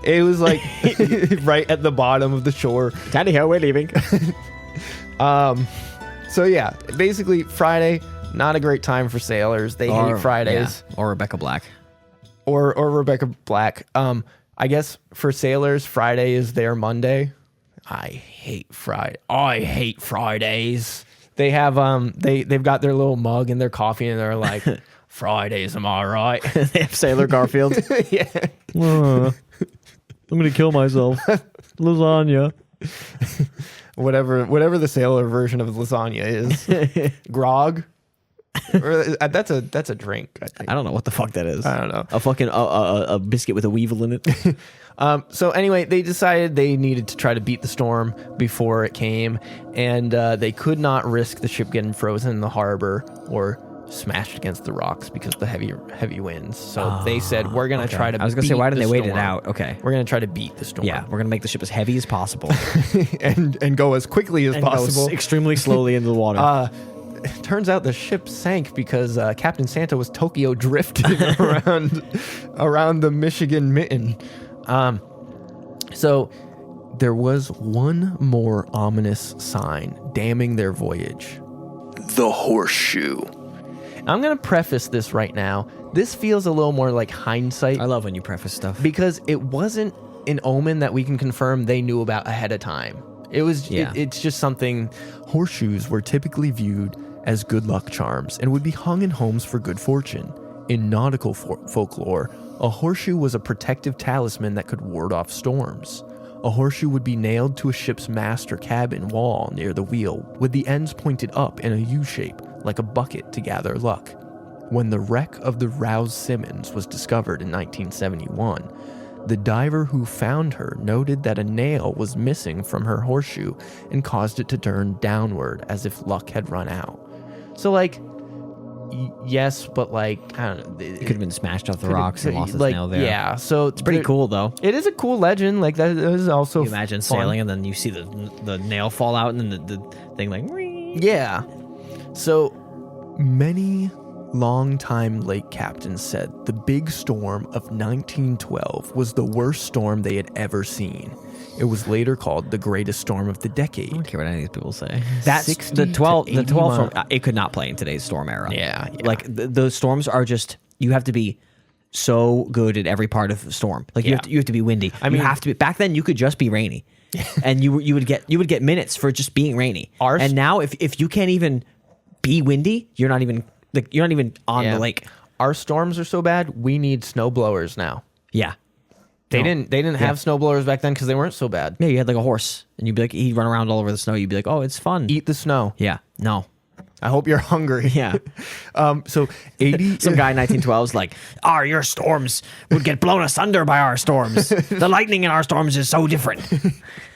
it was like right at the bottom of the shore. Tally ho, we're leaving. So yeah, basically Friday, not a great time for sailors. They hate Fridays. Yeah. Or Rebecca Black. Or Rebecca Black. I guess for sailors, Friday is their Monday. I hate Fridays. They have they've got their little mug and their coffee, and they're like, Fridays, am I right? They have Sailor Garfield. Yeah. I'm gonna kill myself. Lasagna. Whatever the sailor version of lasagna is. Grog. Or, that's a drink, I think. I don't know what the fuck that is. I don't know. A fucking a biscuit with a weevil in it. So anyway, they decided they needed to try to beat the storm before it came, and they could not risk the ship getting frozen in the harbor or smashed against the rocks because of the heavy winds. So they said, we're going to try to beat the storm. I was going to say, why didn't they wait it out? Okay. We're going to try to beat the storm. Yeah, we're going to make the ship as heavy as possible. and go as quickly as possible. Go extremely slowly into the water. It turns out the ship sank because Captain Santa was Tokyo drifting around the Michigan Mitten. So there was one more ominous sign damning their voyage. The horseshoe. I'm going to preface this right now. This feels a little more like hindsight. I love when you preface stuff. Because it wasn't an omen that we can confirm they knew about ahead of time. It was. It's just something. Horseshoes were typically viewed as good luck charms and would be hung in homes for good fortune. In nautical folklore, a horseshoe was a protective talisman that could ward off storms. A horseshoe would be nailed to a ship's mast or cabin wall near the wheel, with the ends pointed up in a U shape, like a bucket to gather luck. When the wreck of the Rouse Simmons was discovered in 1971, the diver who found her noted that a nail was missing from her horseshoe and caused it to turn downward as if luck had run out. So, like, yes, but like, I don't know. It could have been smashed off the rocks and lost its nail there. Yeah, so it's pretty cool, though. It is a cool legend. Like, that is also you imagine fun. sailing and then you see the nail fall out and then the thing like... Yeah. So, many longtime lake captains said the big storm of 1912 was the worst storm they had ever seen. It was later called the greatest storm of the decade. I don't care what any of these people say. That's the 12 storm. It could not play in today's storm era. Yeah. Like the storms are just, you have to be so good at every part of the storm. Like you have to be windy. I mean, you have to be, back then you could just be rainy. And you would get minutes for just being rainy. And now if you can't even be windy, you're not even on the lake. Our storms are so bad, we need snow blowers now. Yeah. They didn't have snowblowers back then because they weren't so bad. Yeah, you had like a horse, and you'd be like, he'd run around all over the snow. You'd be like, oh, it's fun. Eat the snow. Yeah, no. I hope you're hungry. Yeah. So 80. Some guy in 1912 is like, your storms would get blown asunder by our storms. The lightning in our storms is so different.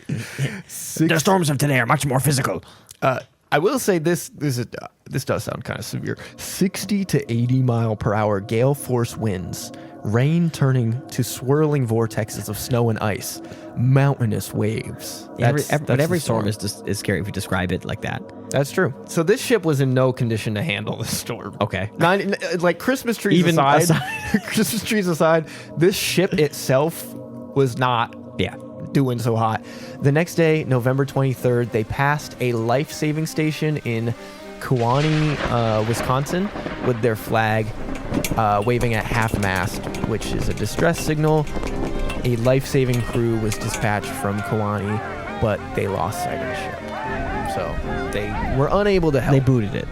The storms of today are much more physical. I will say this does sound kind of severe. 60 to 80 mile per hour gale force winds, rain turning to swirling vortexes of snow and ice, mountainous waves. But every storm is scary if you describe it like that. That's true. So this ship was in no condition to handle this storm. Okay. Like Christmas trees aside, Christmas trees aside, this ship itself was not doing so hot. The next day, November 23rd, they passed a life-saving station in Kewaunee, Wisconsin, with their flag waving at half-mast, which is a distress signal. A life-saving crew was dispatched from Kewaunee, but they lost sight of the ship. So they were unable to help. They booted it.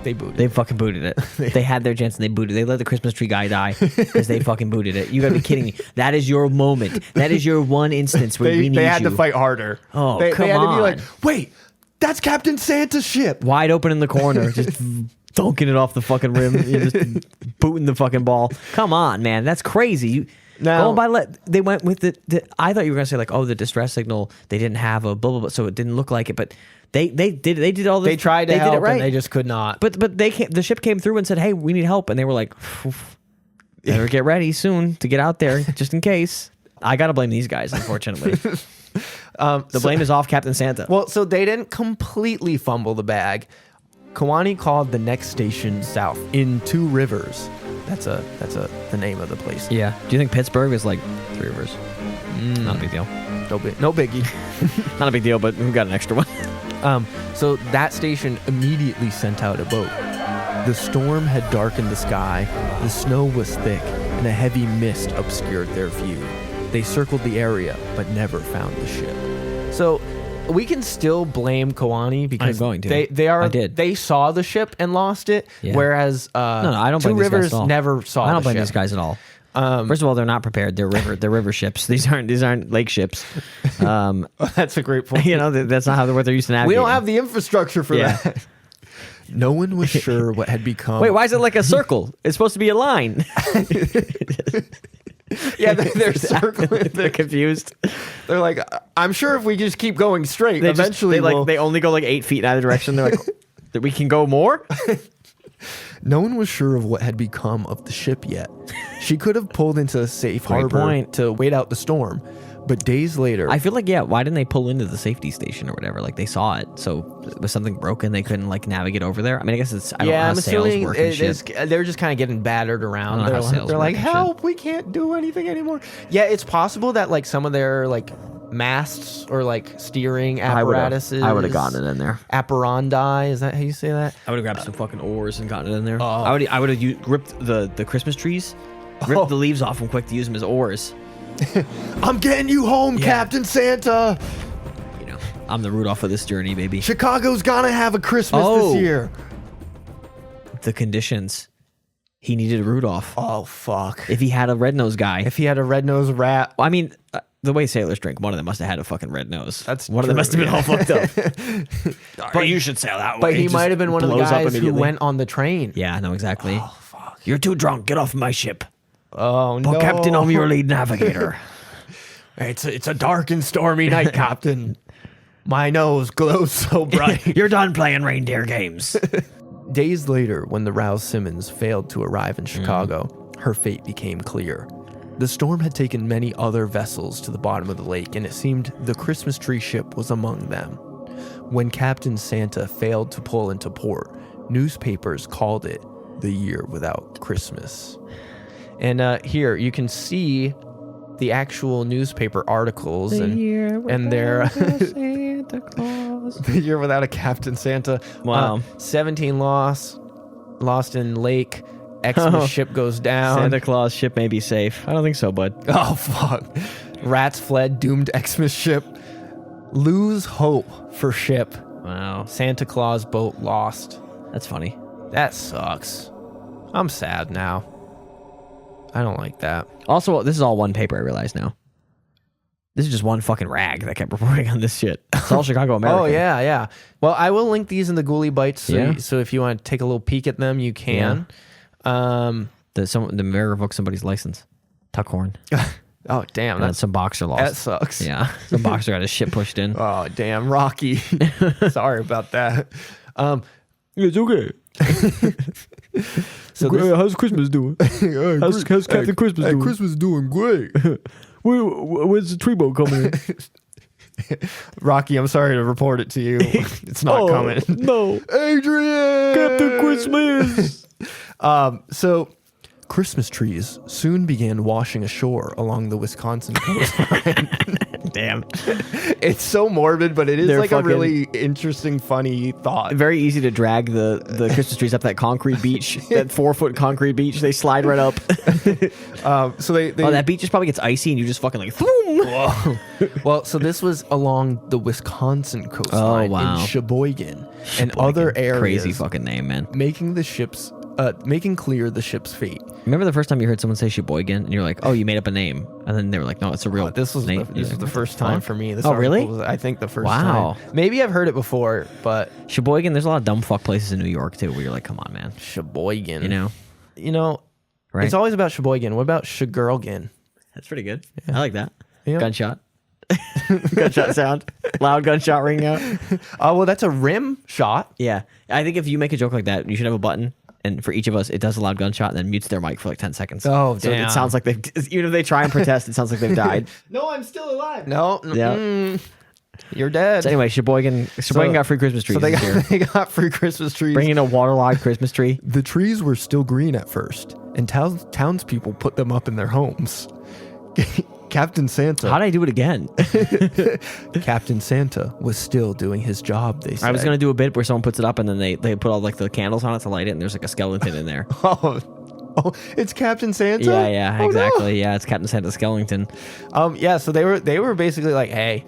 They fucking booted it. They had their chance and they booted it. They let the Christmas tree guy die because they fucking booted it. You gotta be kidding me. That is your moment. That is your one instance where we need you. They had to fight harder. Oh, they come had on. to be like, wait, that's Captain Santa's ship. Wide open in the corner, just dunking it off the fucking rim, just booting the fucking ball. Come on, man. That's crazy. They went with I thought you were gonna say like, oh, the distress signal, they didn't have a blah blah blah, so it didn't look like it, but they did all this. They tried to help, did it right. and they just could not. But the ship came through and said, hey, we need help, and they were like, better get ready soon to get out there just in case. I gotta blame these guys, unfortunately. The blame is off Captain Santa. Well, so they didn't completely fumble the bag. Kewaunee called the next station south in Two Rivers. That's the name of the place. Yeah. Do you think Pittsburgh is like Three Rivers? Not a big deal. No biggie. Not a big deal, but we've got an extra one. So that station immediately sent out a boat. The storm had darkened the sky, the snow was thick, and a heavy mist obscured their view. They circled the area, but never found the ship. So we can still blame Kewaunee because they saw the ship and lost it, whereas I don't Two blame these guys Rivers at all. never saw the ship. I don't blame these guys at all. First of all, they're not prepared. They're river ships. These aren't lake ships. That's a great point. That's not what they're used to navigating. We don't have the infrastructure for that. No one was sure what had become. Wait, why is it like a circle? It's supposed to be a line. Yeah, they're circling. They're confused. They're like, I'm sure if we just keep going straight, eventually they only go like 8 feet in either direction. They're like, we can go more. No one was sure of what had become of the ship yet. She could have pulled into a safe harbor to wait out the storm. But days later... I feel like, why didn't they pull into the safety station or whatever? Like, they saw it, so was something broken? They couldn't, like, navigate over there? I mean, I guess it's... I don't know how sails work and shit. They're just kind of getting battered around. They're like, help, we can't do anything anymore. Yeah, it's possible that, like, some of their, like, masts or, like, steering apparatuses... I would have gotten it in there. Apparandi, is that how you say that? I would have grabbed some fucking oars and gotten it in there. I would have ripped the Christmas trees, ripped the leaves off them quick to use them as oars. I'm getting you home, Captain Santa. I'm the Rudolph of this journey, baby. Chicago's gonna have a Christmas this year. The conditions. He needed a Rudolph. Oh, fuck. If he had a red-nosed guy. If he had a red-nosed rat. Well, I mean, the way sailors drink, one of them must have had a fucking red nose. That's one true, of them must have been all fucked up. But you should sail that way. But he might have been one of the guys who went on the train. Yeah, I know exactly. Oh, fuck. You're too drunk. Get off my ship. Oh, no. But Captain, I'm your lead navigator. It's a dark and stormy night, Captain. My nose glows so bright. You're done playing reindeer games. Days later, when the Rouse Simmons failed to arrive in Chicago, her fate became clear. The storm had taken many other vessels to the bottom of the lake, and it seemed the Christmas tree ship was among them. When Captain Santa failed to pull into port, newspapers called it the year without Christmas. And here you can see the actual newspaper articles and their Santa Claus. The year without a Captain Santa. Wow. 17 lost in lake. Xmas ship goes down. Santa Claus ship may be safe. I don't think so, bud. Oh, fuck. Rats fled, doomed Xmas ship. Lose hope for ship. Wow. Santa Claus boat lost. That's funny. That sucks. I'm sad now. I don't like that. Also, this is all one paper, I realize now. This is just one fucking rag that kept reporting on this shit. It's all Chicago American. Oh, yeah. Well, I will link these in the Ghouly Bites, so if you want to take a little peek at them, you can. The mayor revoked somebody's license. Tuckhorn. Oh, damn. And some boxer lost. That sucks. Yeah. Some boxer got his shit pushed in. Oh, damn. Rocky. Sorry about that. It's okay. So how's Christmas doing? How's Captain Christmas doing? Christmas doing great. Where's the tree boat coming in? Rocky, I'm sorry to report it to you. It's not coming. No. Adrian! Captain Christmas! So, Christmas trees soon began washing ashore along the Wisconsin coastline. Damn. It's so morbid, but it is They're like a really interesting, funny thought. Very easy to drag the Christmas trees up that concrete beach, that 4-foot concrete beach. They slide right up. So they that beach just probably gets icy and you just fucking like, whoa. Well, so this was along the Wisconsin coastline in Sheboygan and other areas. Crazy fucking name, man. Making clear the ship's fate. Remember the first time you heard someone say Sheboygan and you're like, oh, you made up a name, and then they were like, no, it's a real. This was name. this was the first time for me. This really? was, I think the first time. Maybe I've heard it before, but Sheboygan. There's a lot of dumb fuck places in New York too, where you're like, come on, man. Sheboygan. You know, right? It's always about Sheboygan. What about Shagirlgan? That's pretty good. Yeah. I like that. Yeah. Gunshot. Gunshot sound. Loud gunshot ring out. Oh, well, that's a rim shot. Yeah. I think if you make a joke like that, you should have a button. And for each of us, it does a loud gunshot and then mutes their mic for like 10 seconds. Oh, so damn. It sounds like they've, even if they try and protest, it sounds like they've died. No, I'm still alive. No. Yeah. You're dead. So anyway, Sheboygan got free Christmas trees. So they got free Christmas trees. Bring in a waterlogged Christmas tree. The trees were still green at first, and townspeople put them up in their homes. Captain Santa. How'd I do it again? Captain Santa was still doing his job, they said. I was going to do a bit where someone puts it up and then they put all like the candles on it to light it, and there's like a skeleton in there. Oh, it's Captain Santa? Yeah, exactly. No. Yeah, it's Captain Santa skeleton. Yeah, so they were basically like, hey,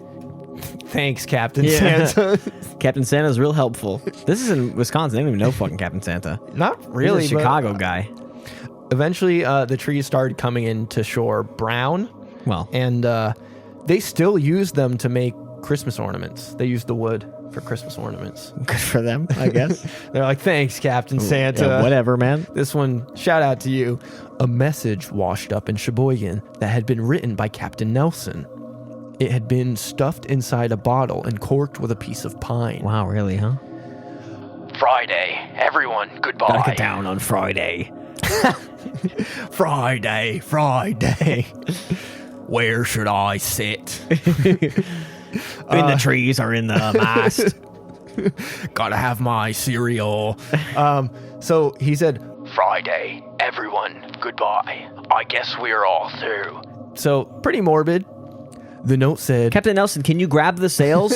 thanks, Captain Santa. Captain Santa's real helpful. This is in Wisconsin. They don't even know fucking Captain Santa. Not really. He's a Chicago guy. Eventually, the trees started coming into shore brown. Well, and they still use them to make Christmas ornaments. They use the wood for Christmas ornaments. Good for them, I guess. They're like, thanks, Captain Santa. Yeah, whatever, man. This one, shout out to you. A message washed up in Sheboygan that had been written by Captain Nelson. It had been stuffed inside a bottle and corked with a piece of pine. Wow, really, huh? Friday, everyone, goodbye. Gotta get down on Friday. Friday. Where should I sit? In the trees or in the mast? Gotta have my cereal. So he said, Friday, everyone, goodbye. I guess we're all through. So, pretty morbid. The note said, Captain Nelson, can you grab the sails?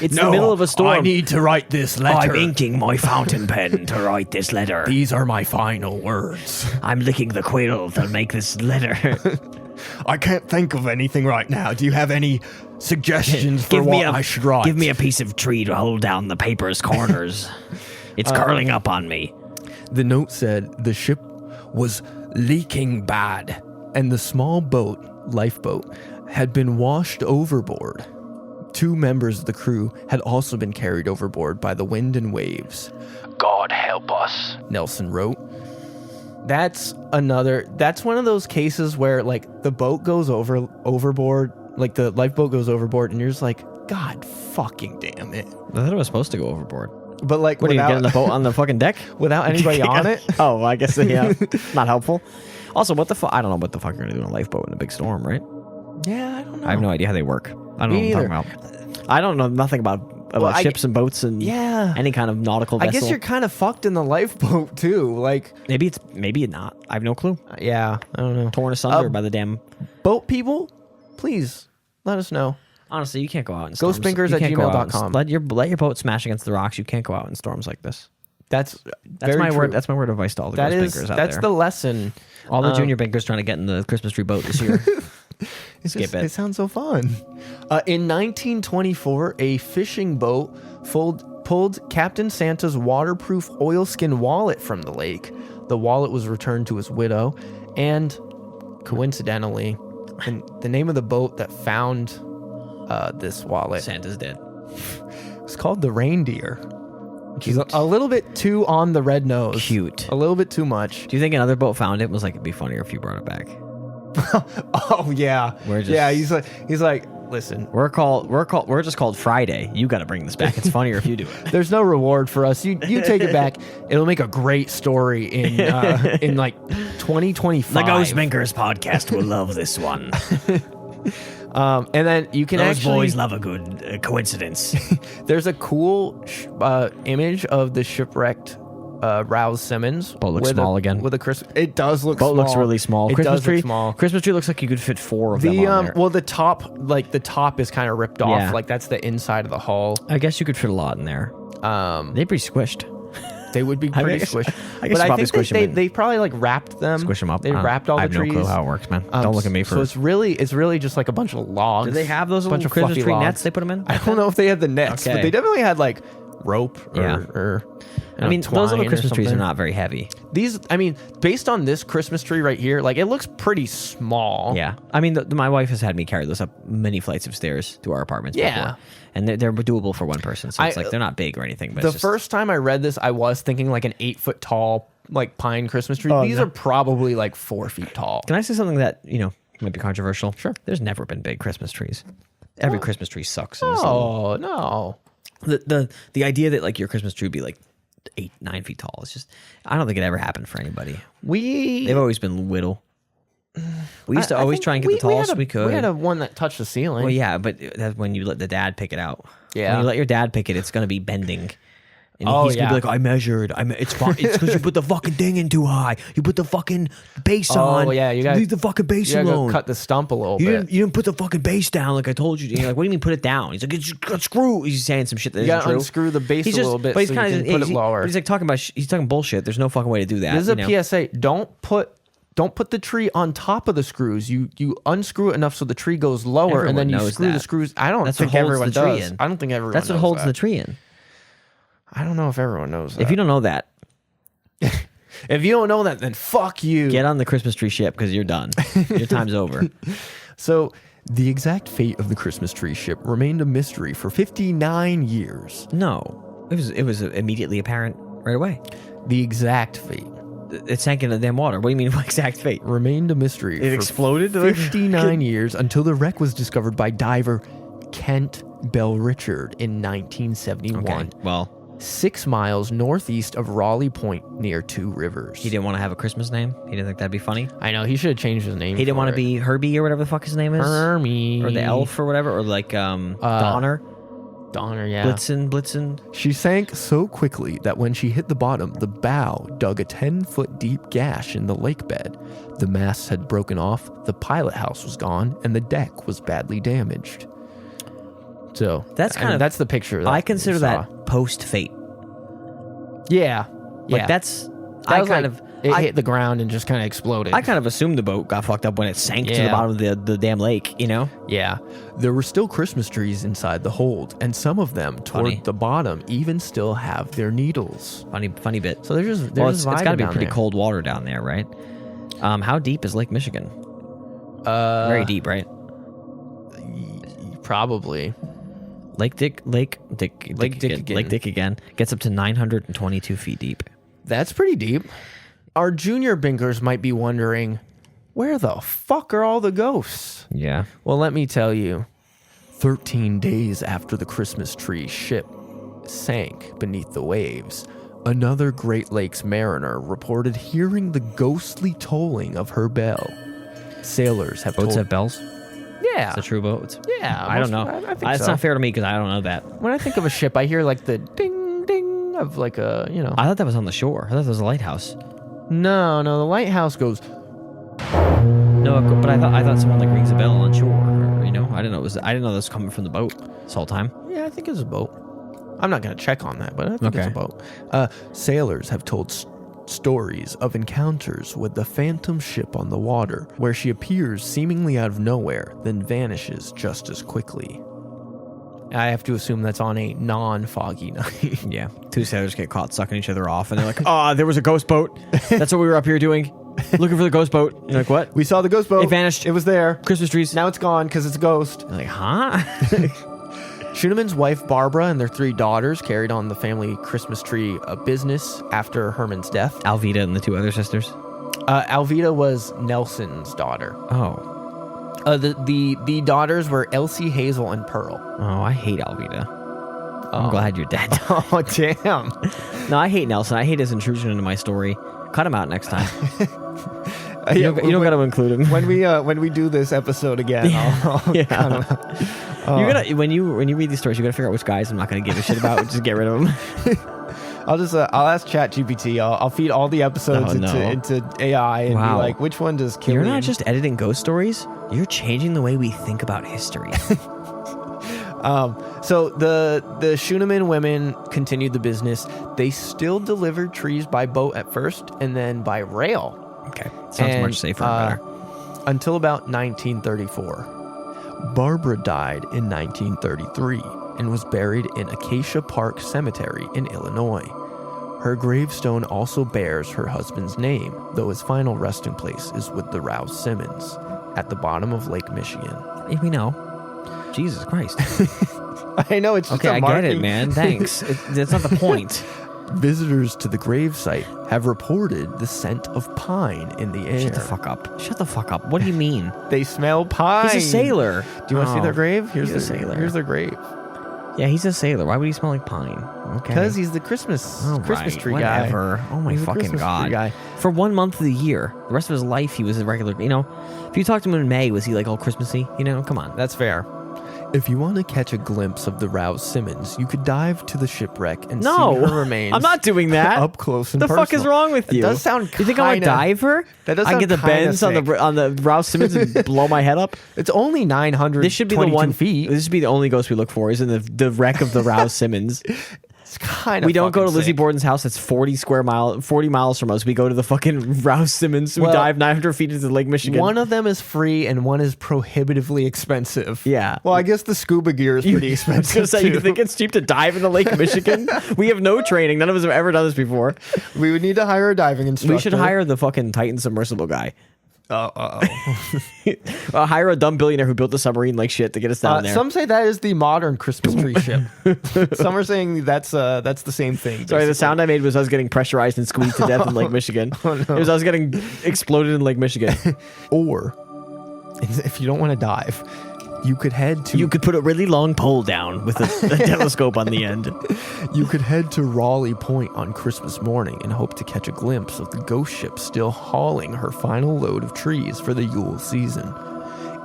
It's the middle of a storm. I need to write this letter. I'm inking my fountain pen to write this letter. These are my final words. I'm licking the quill to make this letter. I can't think of anything right now. Do you have any suggestions for what I should write? Give me a piece of tree to hold down the paper's corners. It's curling up on me. The note said the ship was leaking bad, and the small boat, lifeboat, had been washed overboard. 2 members of the crew had also been carried overboard by the wind and waves. God help us, Nelson wrote. That's one of those cases where like the boat goes overboard, like the lifeboat goes overboard, and you're just like, God fucking damn it. I thought it was supposed to go overboard. But like, what, are you getting the boat on the fucking deck? Without anybody on it? Oh, well, I guess, yeah. Not helpful. Also, what the fuck? I don't know what the fuck you're going to do in a lifeboat in a big storm, right? Yeah, I don't know. I have no idea how they work. I don't know what I'm talking about. I don't know nothing about ships and boats and any kind of nautical vessel. I guess you're kind of fucked in the lifeboat too. Like maybe not. I have no clue. Yeah, I don't know. Torn asunder by the damn boat people. Please let us know. Honestly, you can't go out in storms. Ghostbinkers@gmail.com. Let your boat smash against the rocks. You can't go out in storms like this. That's my true. word. That's my word of advice to all the Ghost Binkers out there. That's the lesson. All the junior binkers trying to get in the Christmas tree boat this year. Skip it. It sounds so fun. In 1924, a fishing boat pulled Captain Santa's waterproof oilskin wallet from the lake. The wallet was returned to his widow, and coincidentally, the name of the boat that found this wallet Santa's dead. was called the Reindeer. Which is a little bit too on the red nose. Cute. A little bit too much. Do you think another boat found it and was like, it'd be funnier if you brought it back? Oh yeah. We're He's like, listen, we're just called Friday. You got to bring this back. It's funnier if you do it. there's no reward for us. You take it back. It'll make a great story in like 2025. The Ghost Binkers podcast will love this one. And then you can Those actually boys love a good coincidence. there's a cool image of the shipwrecked Rouse Simmons. Boat looks small again. With a Christmas. It does look Boat small. looks really small. It Christmas does tree, look small. Christmas tree looks like you could fit 4 of them on there. Well, the top is kind of ripped off. Yeah. Like that's the inside of the hull. I guess you could fit a lot in there. They'd be squished. They would be pretty guess- squished. I guess But I probably think squish 'em in. they probably like wrapped them. Squish them up. They wrapped all the I have trees. no clue how it works, man. Don't look at me for. So it's really just like a bunch of logs. Do they have those bunch little of Christmas fluffy tree logs. nets they put them in? I don't know if they had the nets, Okay. but they definitely had like rope or, Yeah. or I mean, those little twine or Christmas trees are something. not very heavy. These, I mean, based on this Christmas tree right here, like it looks pretty small. Yeah, I mean, my wife has had me carry those up many flights of stairs to our apartments. Yeah. before. And they're doable for one person, so it's like they're not big or anything. But The it's just, first time I read this, I was thinking like an 8-foot tall like pine Christmas tree. Oh, These no. are probably like 4 feet tall. Can I say something that might be controversial? Sure. There's never been big Christmas trees. Every Christmas tree sucks. And it's Oh no! the idea that like your Christmas tree would be like 8-9 feet tall. It's just I don't think it ever happened for anybody. They've always been little. We used to always think try and get the tallest we could. We had a one that touched the ceiling. Well, yeah, but that's when you let the dad pick it out. Yeah. When you let your dad pick it, it's going to be bending. And Oh, he's going yeah. to be like, I measured. It's fine. It's because you put the fucking thing in too high. You put the fucking base on. Oh yeah, you got leave the fucking base you gotta alone. go cut the stump a little You bit. didn't put the fucking base down like I told you. You're like, what do you mean put it down? He's like, it's a screw. He's saying some shit that You isn't gotta true. unscrew the base He's a just, little bit but he's so you kinda, can put it lower. He's like talking about. He's talking bullshit. There's no fucking way to do that. This is a you know? PSA. Don't put the tree on top of the screws. You unscrew it enough so the tree goes lower, and Everyone then you knows screw the that. screws. I don't That's what think holds everyone the tree does. in. I don't think everyone. That's what knows holds that. the tree in. I don't know if everyone knows that. If you don't know that, If you don't know that, then fuck you. get on the Christmas tree ship because you're done. Your time's over. So, the exact fate of the Christmas tree ship remained a mystery for 59 years. No, it was immediately apparent right away. The exact fate It sank into the damn water. What do you mean by exact fate? remained a mystery. It for exploded? 59 years until the wreck was discovered by diver Kent Bell Richard in 1971. Okay. Well, 6 miles northeast of Raleigh Point near Two Rivers. he didn't want to have a Christmas name. He didn't think that'd be funny. I know, he should have changed his name. He didn't for want to it. be Herbie or whatever the fuck his name is, Hermy. or the elf or whatever, or like Donner, Donner, yeah. Blitzen. She sank so quickly that when she hit the bottom, the bow dug a 10-foot deep gash in the lake bed. The masts had broken off, the pilot house was gone, and the deck was badly damaged. So That's I kind mean, of- that's the picture. That I consider we saw. that post fate. Yeah, Like yeah. that's That I was kind like- of it I, hit the ground and just kind of exploded. I kind of assumed the boat got fucked up when it sank to the Yeah. bottom of the damn lake. You know. Yeah. There were still Christmas trees inside the hold, and some of them toward Funny. the bottom even still have their needles. Funny bit. So there's just Well, it's got to be down pretty there. cold water down there, right? How deep is Lake Michigan? Very deep, right? Probably. Lake Dick again gets up to 922 feet deep. That's pretty deep. Our junior binkers might be wondering, where the fuck are all the ghosts? Yeah. Well, let me tell you. 13 days after the Christmas tree ship sank beneath the waves, another Great Lakes mariner reported hearing the ghostly tolling of her bell. Sailors have Boats told... have bells. Yeah. It's a true boat. Yeah. I don't know. I think It's so. not fair to me because I don't know that. When I think of a ship, I hear like the ding, ding of like a, I thought that was on the shore. I thought that was a lighthouse. No, the lighthouse goes... No, but I thought someone like rings a bell on shore. Or, I didn't know I didn't know this was coming from the boat this whole time. Yeah, I think it's a boat. I'm not going to check on that, but I think it's a Okay. boat. Sailors have told stories of encounters with the phantom ship on the water, where she appears seemingly out of nowhere, then vanishes just as quickly. I have to assume that's on a non-foggy night. Yeah. Two sailors get caught sucking each other off, and they're like, "Oh, there was a ghost boat. That's what we were up here doing." Looking for the ghost boat. You're like, what? We saw the ghost boat. It vanished. It was there. Christmas trees. Now it's gone because it's a ghost. You're like, huh? Schooneman's wife, Barbara, and their 3 daughters carried on the family Christmas tree business after Herman's death. Alvita and the 2 other sisters. Alvita was Nelson's daughter. Oh. The daughters were Elsie, Hazel, and Pearl. Oh, I hate Alvita. I'm glad you're dead. Oh, damn. No, I hate Nelson. I hate his intrusion into my story. Cut him out next time. You don't got to include him. When we do this episode again, I'll cut him out. You gotta when you read these stories, you gotta figure out which guys I'm not gonna give a shit about. Just get rid of them. I'll ask ChatGPT. I'll feed all the episodes into AI and be like, which one does kill? You're not just editing ghost stories. You're changing the way we think about history. So the Schooneman women continued the business. They still delivered trees by boat at first, and then by rail. Okay, sounds much safer and better. Until about 1934. Barbara died in 1933 and was buried in Acacia Park Cemetery in Illinois. Her gravestone also bears her husband's name, though his final resting place is with the Rouse Simmons at the bottom of Lake Michigan. We know. Jesus Christ. I know, it's just okay. a I marking. get it, man. Thanks. That's not the point. Visitors to the gravesite have reported the scent of pine in the air. Shut the fuck up. Shut the fuck up. What do you mean? They smell pine. He's a sailor. Do you want to see their grave? He's a sailor. Here's their grave. Yeah, he's a sailor. Why would he smell like pine? Okay. Because he's the Christmas tree guy. Whatever. Oh my He's a fucking Christmas god. tree guy. For 1 month of the year, the rest of his life he was a regular. You know, if you talked to him in May, was he like all Christmassy? You know, come on. That's fair. If you want to catch a glimpse of the Rouse Simmons, you could dive to the shipwreck and see her remains. I'm not doing that. Up close and the personal. fuck is wrong with you? It does sound You think I'm a diver? That does I sound get the bends on the Rouse Simmons and blow my head up. It's only 900. This should be the one feet. This should be the only ghost we look for. Is in the wreck of the Rouse Simmons. It's kind of. We don't go to Lizzie sick. Borden's house. That's 40 miles from us. We go to the fucking Rouse Simmons. We dive 900 feet into Lake Michigan. One of them is free and one is prohibitively expensive. Yeah. Well, I guess the scuba gear is pretty expensive. I was gonna say, you think it's cheap to dive into Lake Michigan? We have no training. None of us have ever done this before. We would need to hire a diving instructor. We should hire the fucking Titan submersible guy. Uh-oh. Hire a dumb billionaire who built the submarine like shit to get us down there. Some say that is the modern Christmas tree ship. Some are saying that's the same thing. Sorry, basically. the sound I made was us getting pressurized and squeezed to death in Lake Michigan. Oh, no. It was us getting exploded in Lake Michigan. Or, if you don't want to dive, you could head to... You could put a really long pole down with a telescope on the end. You could head to Raleigh Point on Christmas morning and hope to catch a glimpse of the ghost ship still hauling her final load of trees for the Yule season.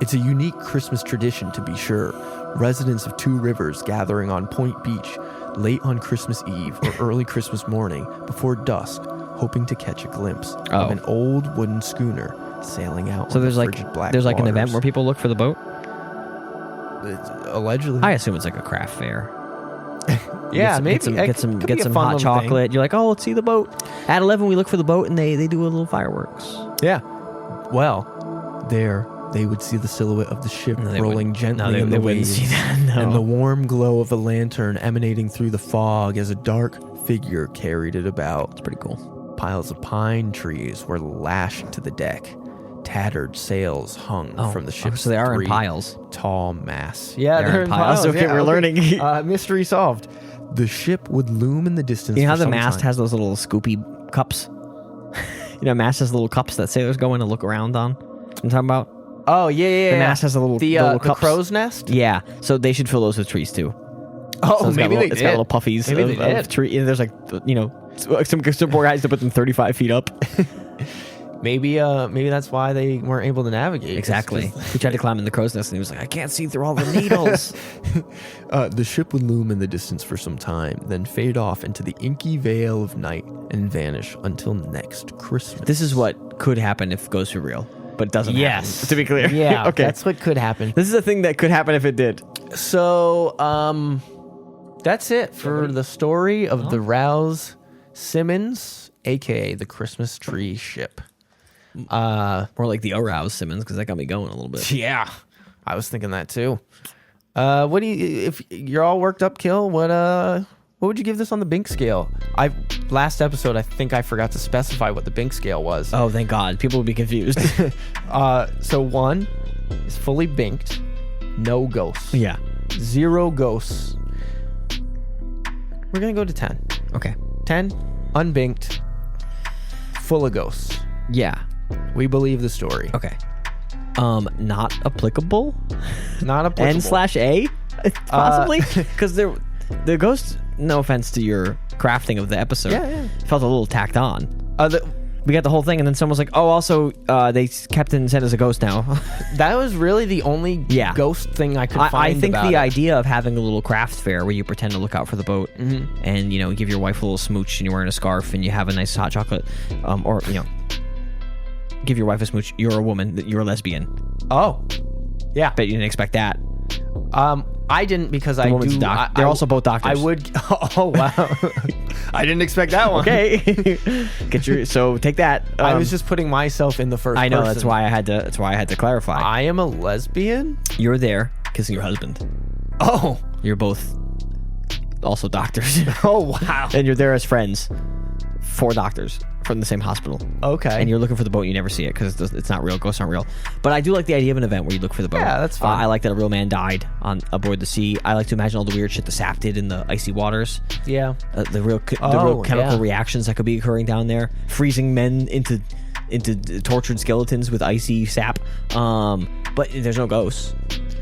It's a unique Christmas tradition, to be sure. Residents of Two Rivers gathering on Point Beach late on Christmas Eve or early Christmas morning before dusk, hoping to catch a glimpse of an old wooden schooner sailing out. So on there's the like frigid black an event waters. where people look for the boat. Allegedly, I assume it's like a craft fair. yeah, maybe get some hot chocolate. You're like, oh, let's see the boat. At 11, we look for the boat, and they do a little fireworks. Yeah. Well, there they would see the silhouette of the ship rolling gently in the waves, and the warm glow of a lantern emanating through the fog as a dark figure carried it about. It's pretty cool. Piles of pine trees were lashed to the deck. Tattered sails hung from the ship's so they are in 3 piles. tall masts. Yeah, they're in piles. Okay, we're learning. Mystery solved. The ship would loom in the distance. You know how for the some mast time. has those little scoopy cups? You know, mast has little cups that sailors go in and look around on. I'm talking about. Oh yeah. The mast has a little the cups. crow's nest. Yeah, so they should fill those with trees too. Oh, So maybe it's got little puffies. Maybe they did. Of tree. And there's like some poor guys to put them 35 feet up. Maybe that's why they weren't able to navigate. Exactly. He tried to climb in the crow's nest and he was like, I can't see through all the needles. The ship would loom in the distance for some time, then fade off into the inky veil of night and vanish until next Christmas. This is what could happen if ghosts were real, but it doesn't happen, to be clear. Yeah, okay. that's what could happen. This is a thing that could happen if it did. So, that's it for the story of the Rouse Simmons, a.k.a. the Christmas tree ship. More like the Rouse Simmons, because that got me going a little bit. Yeah, I was thinking that too. What do you? If you're all worked up, Kill, what What would you give this on the Bink scale? Last episode, I think I forgot to specify what the Bink scale was. Oh, thank God. People would be confused. So 1 is fully binked, no ghosts. Yeah. 0 ghosts. We're going to go to 10. Okay. 10, unbinked, full of ghosts. Yeah. We believe the story. Okay. Not applicable? Not applicable. N/A? Possibly? Because the ghost, no offense to your crafting of the episode, felt a little tacked on. We got the whole thing, and then someone's like, oh, also, Captain Santa's a ghost now. That was really the only ghost thing I could find. I think about the idea of having a little craft fair where you pretend to look out for the boat and, give your wife a little smooch and you're wearing a scarf and you have a nice hot chocolate, or, give your wife a smooch. You're a woman. You're a lesbian. Oh. Yeah. Bet you didn't expect that. I didn't because They're also both doctors. I would. Oh wow! I didn't expect that one. Okay, so take that. I was just putting myself in the first. I know person. that's why I had to clarify. I am a lesbian. You're there kissing your husband. Oh, you're both also doctors. Oh wow! And you're there as friends. 4 doctors from the same hospital. Okay. And you're looking for the boat, you never see it because it's not real. Ghosts aren't real. But I do like the idea of an event where you look for the boat. Yeah, that's fun. I like that a real man died aboard the sea. I like to imagine all the weird shit the sap did in the icy waters. Yeah. The real chemical reactions that could be occurring down there. Freezing men into tortured skeletons with icy sap. But there's no ghosts.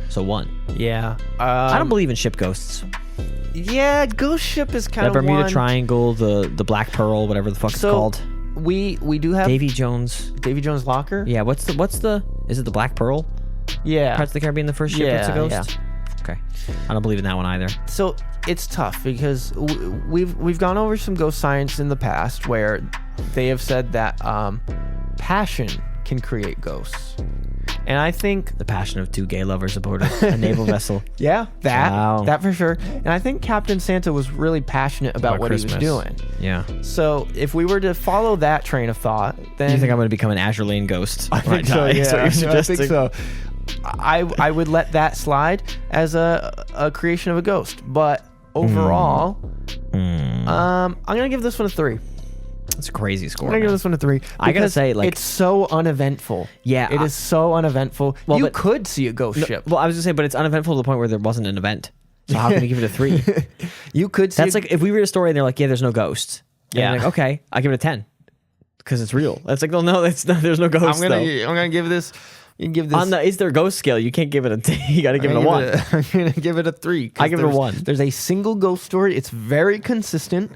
So 1. Yeah. I don't believe in ship ghosts. Yeah, ghost ship is kind of the Bermuda one. Triangle, the Black Pearl, whatever the fuck it's called. We do have Davy Jones locker. Yeah, what's the is it the Black Pearl? Yeah, Pirates of the Caribbean, the first ship that's a ghost. Yeah. Okay, I don't believe in that one either. So it's tough because we've gone over some ghost science in the past where they have said that passion can create ghosts. And I think the passion of 2 gay lovers aboard a naval vessel. Yeah, that for sure. And I think Captain Santa was really passionate about what Christmas. he was doing. Yeah. So if we were to follow that train of thought, then you think I'm going to become an Azure Lane ghost? I think so. Yeah, I think so. I would let that slide as a creation of a ghost, but overall, I'm gonna give this one a 3. It's a crazy score. I'm gonna give this one a 3. I gotta say, it's so uneventful. Yeah, it is so uneventful. Well, you could see a ghost ship. Well, I was gonna say, but it's uneventful to the point where there wasn't an event. So how can you give it a 3? You could. That's like if we read a story and they're like, "Yeah, there's no ghosts." Yeah. Like, okay, I give it a 10 because it's real. That's like, no, there's no ghosts. I'm gonna give this. You can give this on the is there ghost scale. You can't give it a 10. You got to give it a 1. I'm gonna give it a 3. I give it a 1. There's a single ghost story. It's very consistent.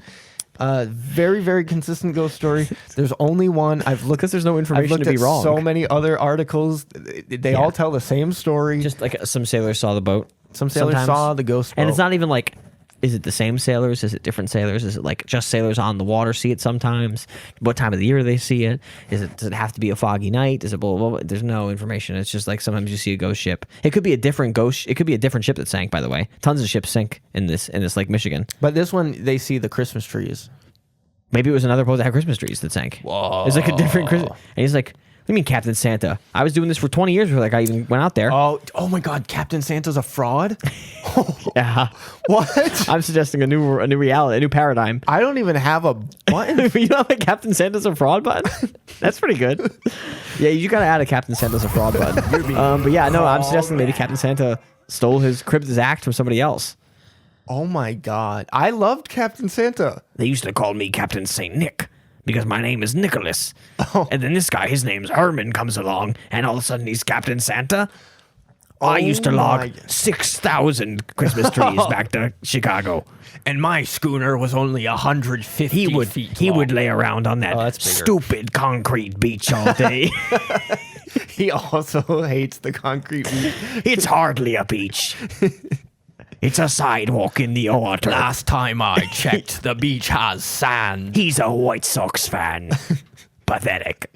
Very, very consistent ghost story. There's only one. I've looked because there's no information to be wrong. So many other articles. They all tell the same story. Just like some sailors saw the boat. Some sailors saw the ghost boat. And it's not even like, is it the same sailors? Is it different sailors? Is it like just sailors on the water see it sometimes? What time of the year they see it? Does it have to be a foggy night? Is it blah, blah, blah? There's no information. It's just like sometimes you see a ghost ship. It could be a different ghost. It could be a different ship that sank, by the way. Tons of ships sink in this Lake Michigan. But this one, they see the Christmas trees. Maybe it was another boat that had Christmas trees that sank. Whoa. It's like a different Christmas. And he's like, what do you mean Captain Santa? I was doing this for 20 years before like I even went out there. Oh my God, Captain Santa's a fraud? Yeah. What? I'm suggesting a new reality, a new paradigm. I don't even have a button. You don't have a Captain Santa's a fraud button? That's pretty good. Yeah, you gotta add a Captain Santa's a fraud button. But yeah, no, I'm suggesting maybe Captain Santa cribbed his act from somebody else. Oh my God. I loved Captain Santa. They used to call me Captain St. Nick because my name is Nicholas. Oh. And then this guy, his name's Herman, comes along and all of a sudden he's Captain Santa. I used to log 6,000 Christmas trees back to Chicago. And my schooner was only 150 feet He long. would lay around on that stupid concrete beach all day. He also hates the concrete beach. It's hardly a beach. It's a sidewalk in the water. Last time I checked, the beach has sand. He's a White Sox fan. Pathetic.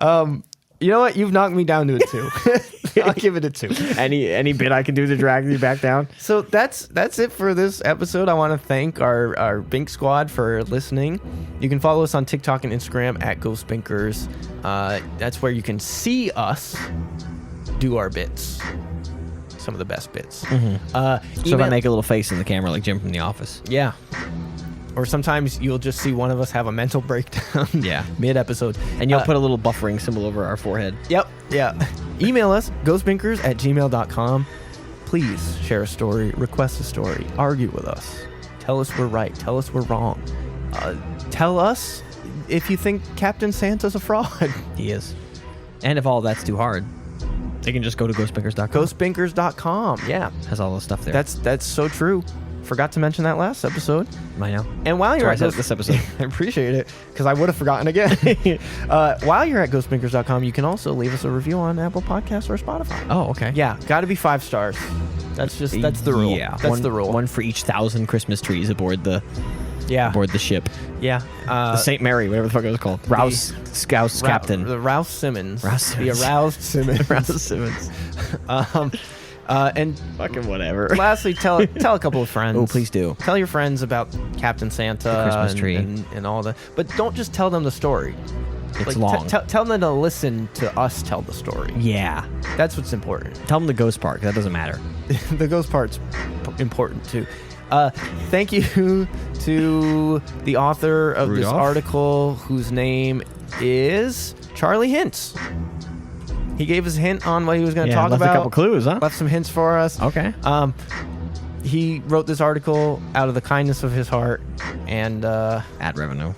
You know what? You've knocked me down to a 2. I'll give it a 2. Any bit I can do to drag you back down? So that's it for this episode. I want to thank our Bink Squad for listening. You can follow us on TikTok and Instagram at Ghost Binkers. That's where you can see us do our bits. Some of the best bits. So if I make a little face in the camera like Jim from The Office. Yeah. Or sometimes you'll just see one of us have a mental breakdown mid-episode. And you'll put a little buffering symbol over our forehead. Yep, yeah. Email us, ghostbinkers@gmail.com. Please share a story, request a story, argue with us. Tell us we're right, tell us we're wrong. Tell us if you think Captain Santa's a fraud. He is. And if all that's too hard, they can just go to ghostbinkers.com. Ghostbinkers.com, yeah. Has all the stuff there. That's so true. Forgot to mention that last episode. I know. And while you're at this episode, I appreciate it because I would have forgotten again. While you're at ghostbinkers.com, you can also leave us a review on Apple Podcasts or Spotify. Oh, okay. Yeah, got to be 5 stars. That's the rule. Yeah, that's the rule. One for each 1,000 Christmas trees aboard the ship. Yeah. The St. Mary, whatever the fuck it was called. Rouse Scouts Captain. The Rouse Simmons. The aroused Simmons. Rouse Simmons. And fucking whatever. Lastly, tell a couple of friends. Oh, please do. Tell your friends about Captain Santa, the Christmas tree, and all that. But don't just tell them the story. It's long. Tell them to listen to us tell the story. Yeah, that's what's important. Tell them the ghost part. That doesn't matter. The ghost part's important too. Thank you to the author of this article, whose name is Charlie Hints. He gave us a hint on what he was going to talk about. Left a couple clues, huh? Left some hints for us. Okay. He wrote this article out of the kindness of his heart and ad revenue.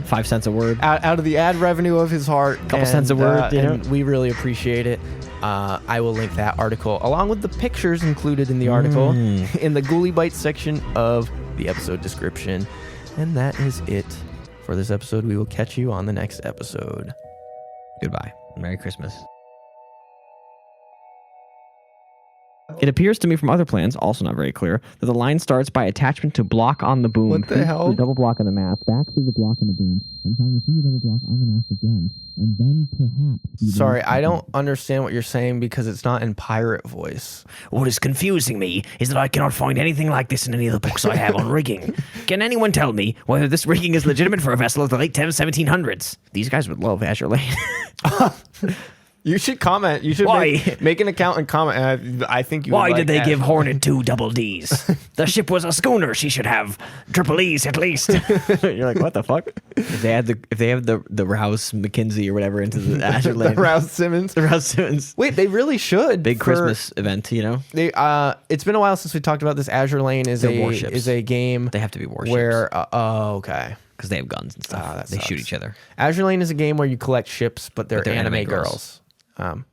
5 cents a word. Out of the ad revenue of his heart. Couple cents a word. And we really appreciate it. I will link that article along with the pictures included in the article in the Ghouly Bites section of the episode description. And that is it for this episode. We will catch you on the next episode. Goodbye. Merry Christmas. It appears to me from other plans, also not very clear, that the line starts by attachment to block on the boom. What the hell? The double block on the mast, back through the block on the boom, and finally through the double block on the mast again, and then perhaps... Sorry, I don't understand what you're saying because it's not in pirate voice. What is confusing me is that I cannot find anything like this in any of the books I have on rigging. Can anyone tell me whether this rigging is legitimate for a vessel of the late 1700s? These guys would love Azure Lane. You should comment. You should make an account and comment. I think you. Why did they give Hornet 2 double Ds? The ship was a schooner. She should have triple E's at least. You're like, what the fuck? If they have the Rouse McKinsey or whatever into the Azure Lane, the Rouse Simmons. The Rouse Simmons. Wait, they really should. Big Christmas event, you know. They it's been a while since we talked about this. Azure Lane is a game. They have to be warships. Where okay. Because they have guns and stuff. They shoot each other. Azure Lane is a game where you collect ships, but they're anime girls.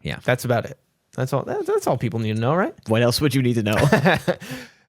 Yeah, that's about it. That's all people need to know, right? What else would you need to know?